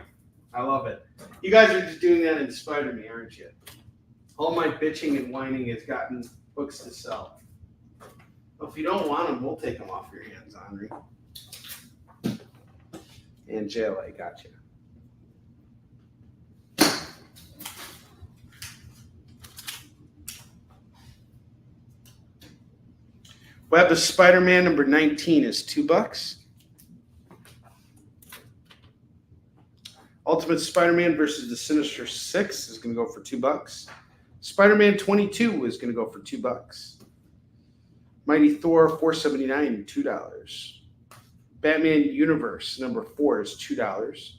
I love it. You guys are just doing that in spite of me, aren't you? All my bitching and whining has gotten books to sell. Well, if you don't want them, we'll take them off your hands, Onrie. And JLA, gotcha. Web of Spider-Man number 19 is $2. Ultimate Spider-Man versus the Sinister Six is going to go for $2. Spider-Man 22 is going to go for $2. Mighty Thor 479, $2. Batman Universe number 4 is $2.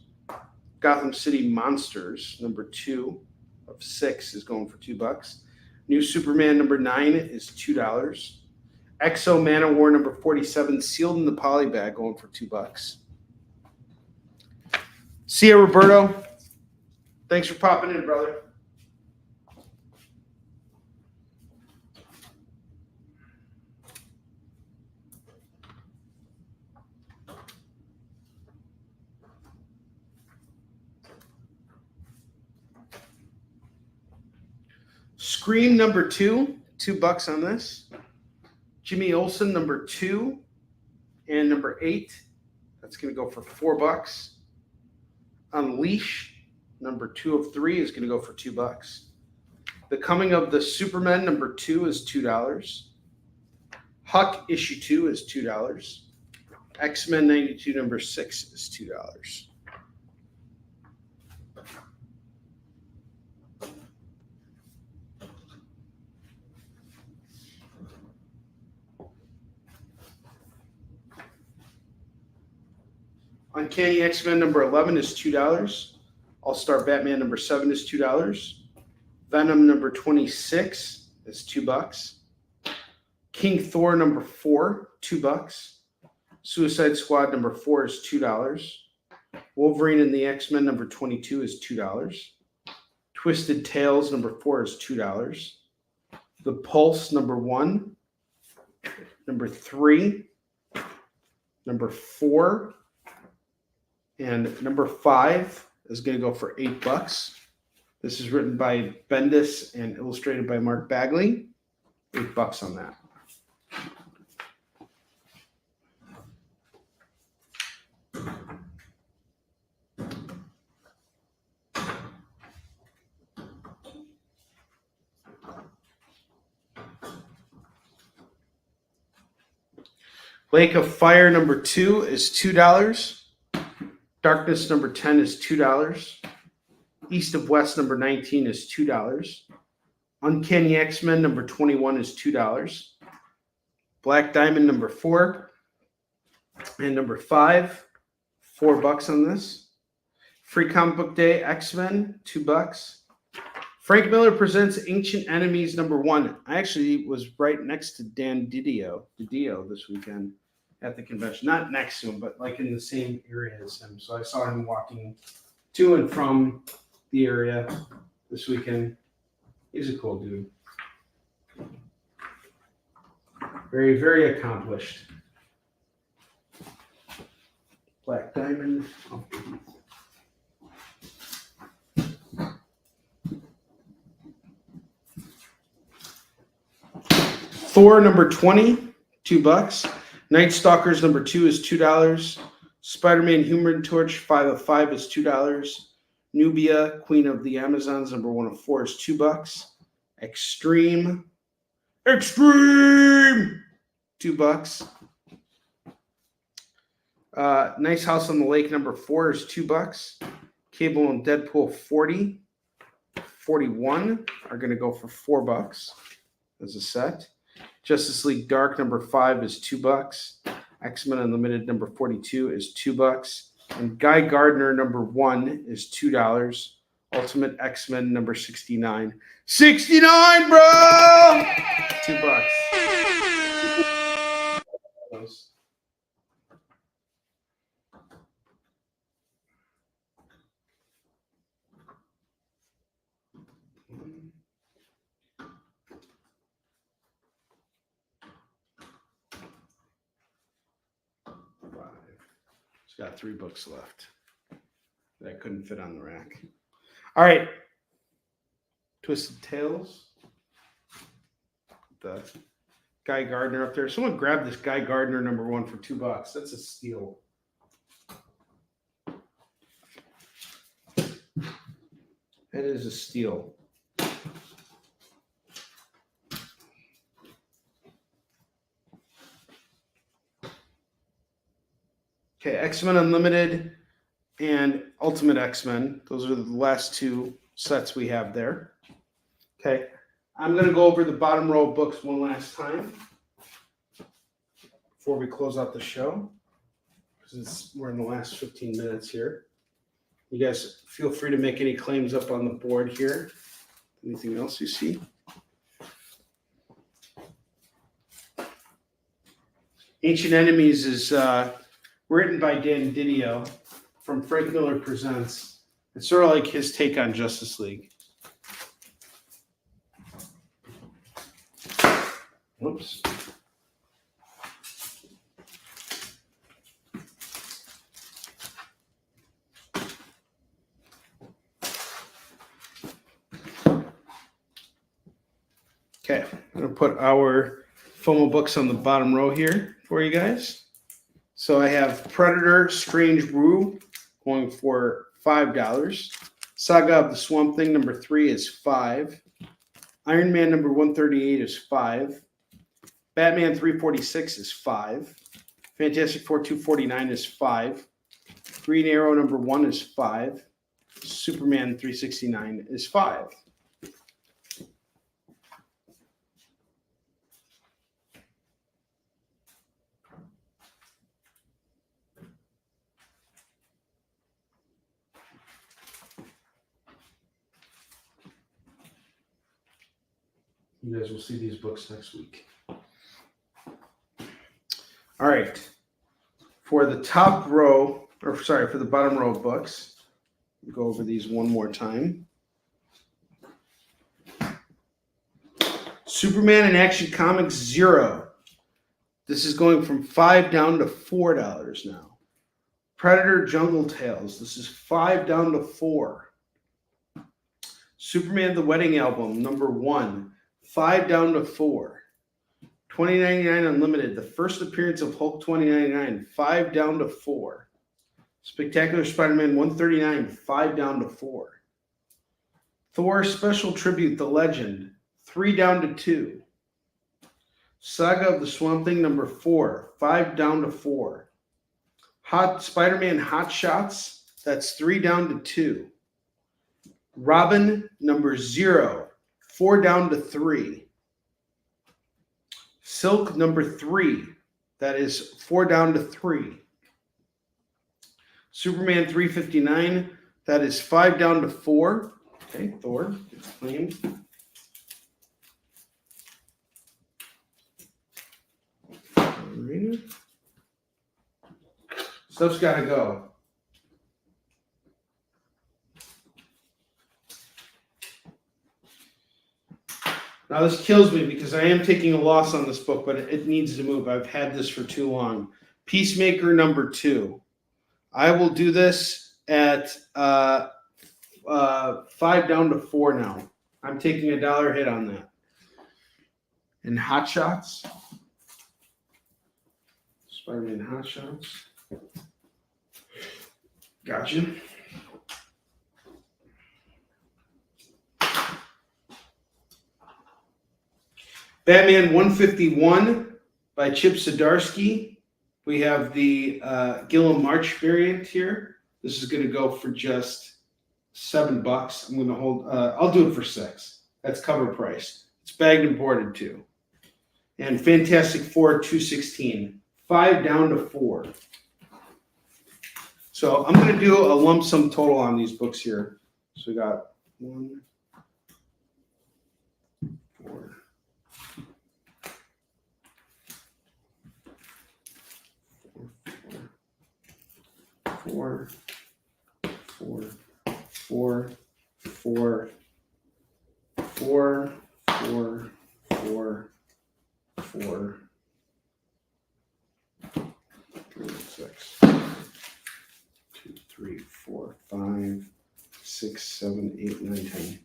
Gotham City Monsters number 2 of 6 is going for $2. New Superman number 9 is $2. Exo Man-O-War number 47 sealed in the poly bag going for $2. See ya, Roberto. Thanks for popping in, brother. Scream number 2, $2 on this. Jimmy Olsen number 2 and number 8. That's going to go for $4. Unleash number 2 of 3 is going to go for $2. The Coming of the Supermen number 2 is $2. Huck issue 2 is $2. X-Men 92 number 6 is $2. Uncanny X-Men number 11 is $2. All-Star Batman number 7 is $2. Venom number 26 is $2. King Thor number 4, $2. Suicide Squad number 4 is $2. Wolverine and the X-Men number 22 is $2. Twisted Tales number 4 is $2. The Pulse number 1, number 3, number 4, and number 5 is going to go for $8. This is written by Bendis and illustrated by Mark Bagley. $8 on that. Lake of Fire number 2 is $2. Darkness number 10 is $2. East of West number 19 is $2. Uncanny X-Men number 21 is $2. Black Diamond number 4 and number 5, $4 on this. Free Comic Book Day X-Men, $2. Frank Miller presents Ancient Enemies number 1. I actually was right next to Dan Didio this weekend at the convention. Not next to him, but like in the same area as him. So I saw him walking to and from the area this weekend. He's a cool dude. Very, very accomplished. Black Diamond. Oh. Thor number 20, $2. Night Stalkers number 2 is $2. Spider-Man Human Torch 5 of 5 is $2. Nubia, Queen of the Amazons number 1 of 4 is $2. Extreme, $2. Nice House on the Lake number 4 is $2. Cable and Deadpool 41 are going to go for $4 as a set. Justice League Dark number 5 is $2. X-Men Unlimited number 42 is $2. And Guy Gardner number 1 is $2. Ultimate X-Men number 69. 69, bro! $2. It's got 3 books left that I couldn't fit on the rack. All right. Twisted Tales. The Guy Gardner up there. Someone grab this Guy Gardner number 1 for $2. That's a steal. That is a steal. Okay, X-Men Unlimited and Ultimate X-Men. Those are the last 2 sets we have there. Okay, I'm going to go over the bottom row of books one last time before we close out the show, because we're in the last 15 minutes here. You guys feel free to make any claims up on the board here. Anything else you see? Ancient Enemies is written by Dan Didio from Frank Miller Presents. It's sort of like his take on Justice League. Whoops. Okay, I'm going to put our FOMO books on the bottom row here for you guys. So I have Predator Strange Brew going for $5. Saga of the Swamp Thing number 3 is $5. Iron Man number 138 is $5. Batman 346 is $5. Fantastic Four 249 is $5. Green Arrow number 1 is $5. Superman 369 is $5. You guys will see these books next week. All right. For the top row, or sorry, for the bottom row of books, we'll go over these one more time. Superman in Action Comics 0. This is going from $5 down to $4 now. Predator Jungle Tales. This is $5 down to $4. Superman The Wedding Album number 1. $5 down to $4. 2099 Unlimited, the first appearance of Hulk 2099, $5 down to $4. Spectacular Spider-Man 139, $5 down to $4. Thor Special Tribute, The Legend, $3 down to $2. Saga of the Swamp Thing number 4, $5 down to $4. Spider-Man Hot Shots, that's $3 down to $2. Robin number 0, $4 down to $3. Silk number 3, that is $4 down to $3. Superman 359, that is $5 down to $4. Okay, Thor, it's claimed. Stuff's got to go. Now this kills me because I am taking a loss on this book, but it needs to move. I've had this for too long. Peacemaker number 2. I will do this at $5 down to $4 now. I'm taking $1 hit on that. And Hot Shots. Spider-Man Hot Shots. Gotcha. Batman 151 by Chip Zdarsky. We have the Gilliam March variant here. This is going to go for just $7. I'm going to hold. I'll do it for $6. That's cover price. It's bagged and boarded too. And Fantastic Four 216, 5 down to 4. So I'm going to do a lump sum total on these books here. So we got 1, 4, 4, 4, 4, 4, 4, 4, 4, 4, 6, 2, 3, 4, 5, 6, 7, 8, 9, 10.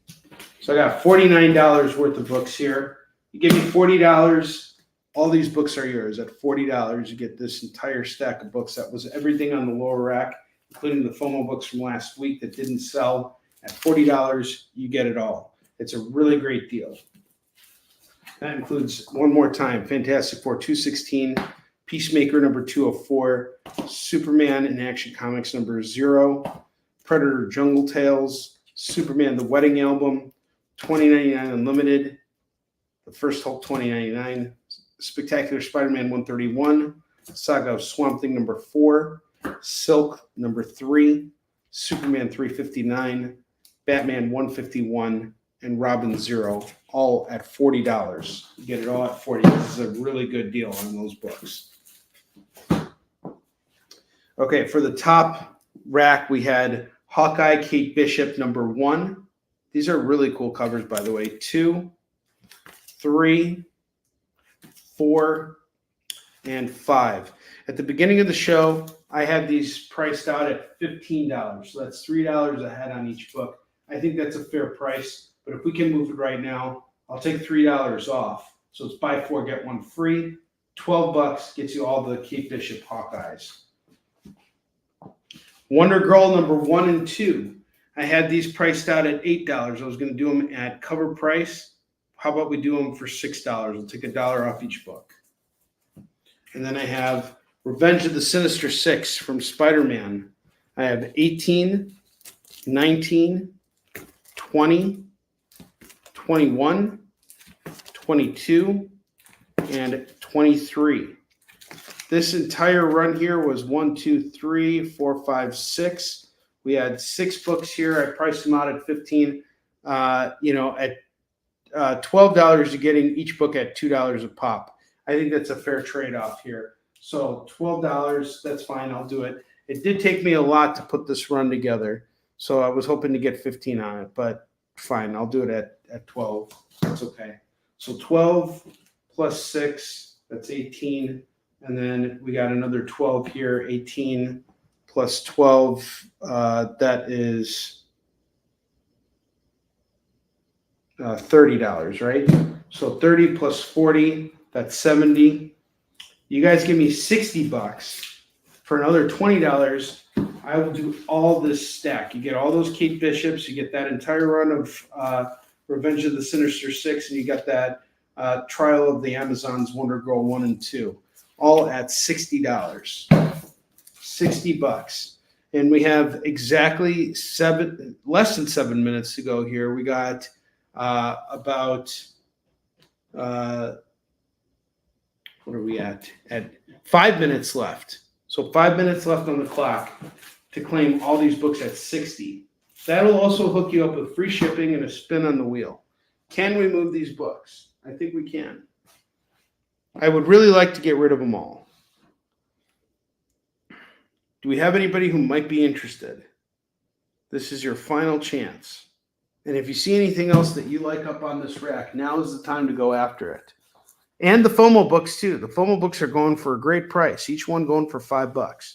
So I got $49 worth of books here. You give me $40. All these books are yours. At $40, you get this entire stack of books. That was everything on the lower rack, including the FOMO books from last week that didn't sell. At $40, you get it all. It's a really great deal. That includes, one more time, Fantastic Four 216, Peacemaker number 204, Superman in Action Comics number 0, Predator Jungle Tales, Superman the Wedding Album, 2099 Unlimited, the First Hulk 2099, Spectacular Spider-Man 131, Saga of Swamp Thing number 4, Silk number 3, Superman 359, Batman 151, and Robin 0, all at $40. You get it all at $40. This is a really good deal on those books. Okay, for the top rack, we had Hawkeye, Kate Bishop, number 1. These are really cool covers, by the way. 2, 3, 4, and 5. At the beginning of the show, I had these priced out at $15. So that's $3 ahead on each book. I think that's a fair price, but if we can move it right now, I'll take $3 off. So it's buy 4, get 1 free. $12 gets you all the Kate Bishop Hawkeyes. Wonder Girl number 1 and 2. I had these priced out at $8. I was going to do them at cover price. How about we do them for $6? We'll take $1 off each book. And then I have Revenge of the Sinister Six from Spider-Man. I have 18, 19, 20, 21, 22, and 23. This entire run here was 1, 2, 3, 4, 5, 6. We had 6 books here. I priced them out at 15. At $12, you're getting each book at $2 a pop. I think that's a fair trade-off here. So $12, that's fine. I'll do it. It did take me a lot to put this run together, so I was hoping to get 15 on it, but fine. I'll do it at 12. That's okay. So 12 plus 6, that's 18. And then we got another 12 here, 18 plus 12. That is $30, right? So 30 plus 40, that's 70. You guys give me $60 for another $20. I will do all this stack. You get all those Kate Bishops. You get that entire run of Revenge of the Sinister Six, and you got that Trial of the Amazons Wonder Girl 1 and 2, all at $60. $60. And we have exactly less than 7 minutes to go here. We got about what are we at 5 minutes left. So 5 minutes left on the clock to claim all these books at 60. That'll also hook you up with free shipping and a spin on the wheel. Can we move these books? I think we can. I would really like to get rid of them all. Do we have anybody who might be interested? This is your final chance. And if you see anything else that you like up on this rack, now is the time to go after it. And the FOMO books too. The FOMO books are going for a great price. Each one going for $5.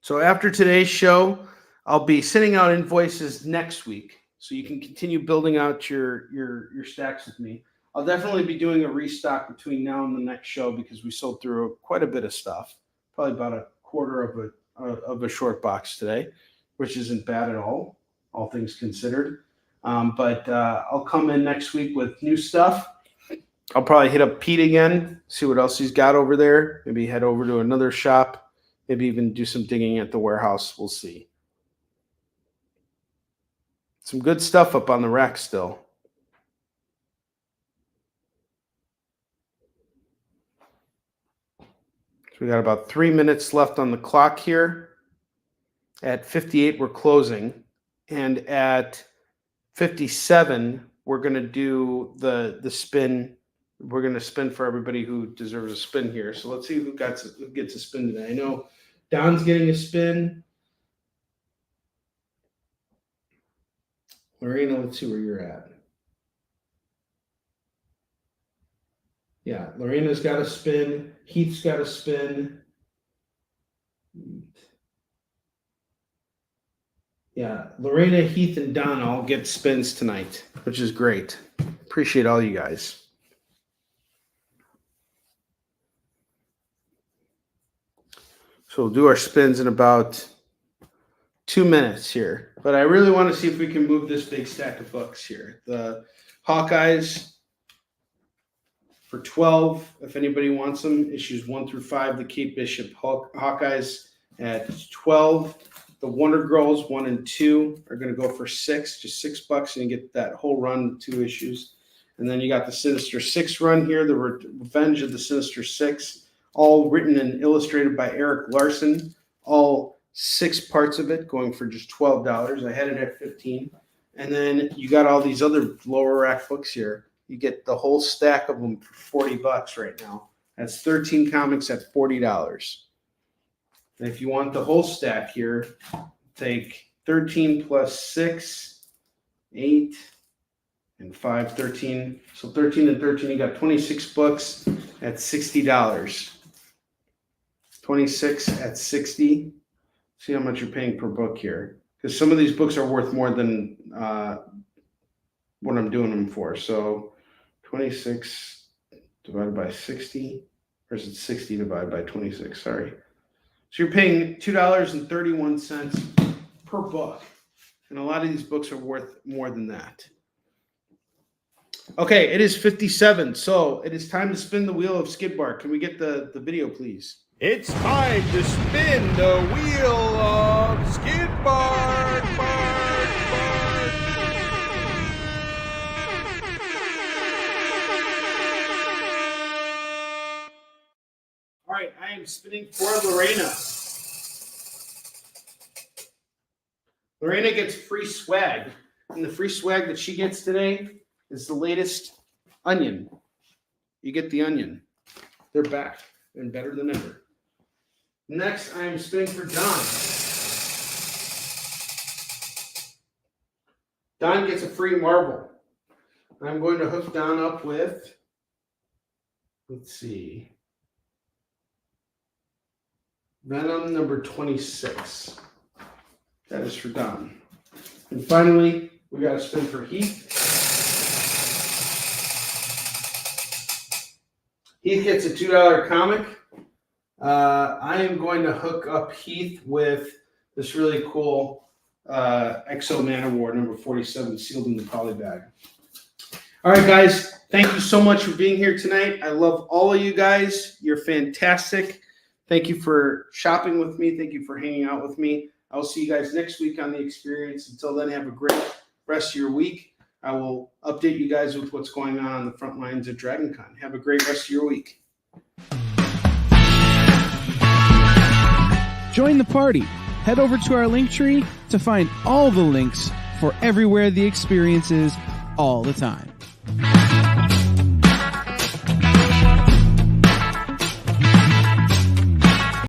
So after today's show, I'll be sending out invoices next week, so you can continue building out your stacks with me. I'll definitely be doing a restock between now and the next show because we sold through quite a bit of stuff. Probably about a quarter of a short box today, which isn't bad at all things considered. But I'll come in next week with new stuff. I'll probably hit up Pete again, see what else he's got over there. Maybe head over to another shop. Maybe even do some digging at the warehouse. We'll see. Some good stuff up on the rack still. we got about 3 minutes left on the clock here. At 58, we're closing. And at 57, we're going to do the spin. We're going to spin for everybody who deserves a spin here. So let's see who gets a spin today. I know Don's getting a spin. Lorena, let's see where you're at. Yeah, Lorena's got a spin. Heath's got a spin. Yeah, Lorena, Heath, and Don all get spins tonight, which is great. Appreciate all you guys. So we'll do our spins in about 2 minutes here. But I really want to see if we can move this big stack of books here. The Hawkeyes for 12, if anybody wants them, issues 1 through 5, the Kate Bishop Hawkeyes at 12. The Wonder Girls 1 and 2 are going to go for $6, just $6, and you get that whole run, 2 issues. And then you got the Sinister Six run here, the Revenge of the Sinister Six, all written and illustrated by Eric Larson, all 6 parts of it going for just $12. I had it at $15. And then you got all these other lower rack books here. You get the whole stack of them for $40 right now. That's 13 comics at $40. And if you want the whole stack here, take 13 plus 6, 8, and 5, 13. So 13 and 13, you got 26 books at $60. 26 at 60. See how much you're paying per book here. Because some of these books are worth more than what I'm doing them for. So 26 divided by 60, or is it 60 divided by 26? Sorry. So you're paying $2.31 per book. And a lot of these books are worth more than that. Okay, it is 57. So it is time to spin the wheel of Skid Bar. Can we get the video, please? It's time to spin the wheel of Skid Bar. All right, I am spinning for Lorena. Lorena gets free swag. And the free swag that she gets today is the latest Onion. You get the Onion. They're back and better than ever. Next, I am spinning for Don. Don gets a free Marvel. I'm going to hook Don up with, let's see, Venom number 26. That is for Don. And finally, we got to spin for Heath. Heath gets a $2 comic. I am going to hook up Heath with this really cool Exo Man Award number 47 sealed in the poly bag. All right, guys. Thank you so much for being here tonight. I love all of you guys. You're fantastic. Thank you for shopping with me. Thank you for hanging out with me. I will see you guys next week on The Experience. Until then, have a great rest of your week. I will update you guys with what's going on the front lines at DragonCon. Have a great rest of your week. Join the party. Head over to our link tree to find all the links for everywhere The Experience is all the time.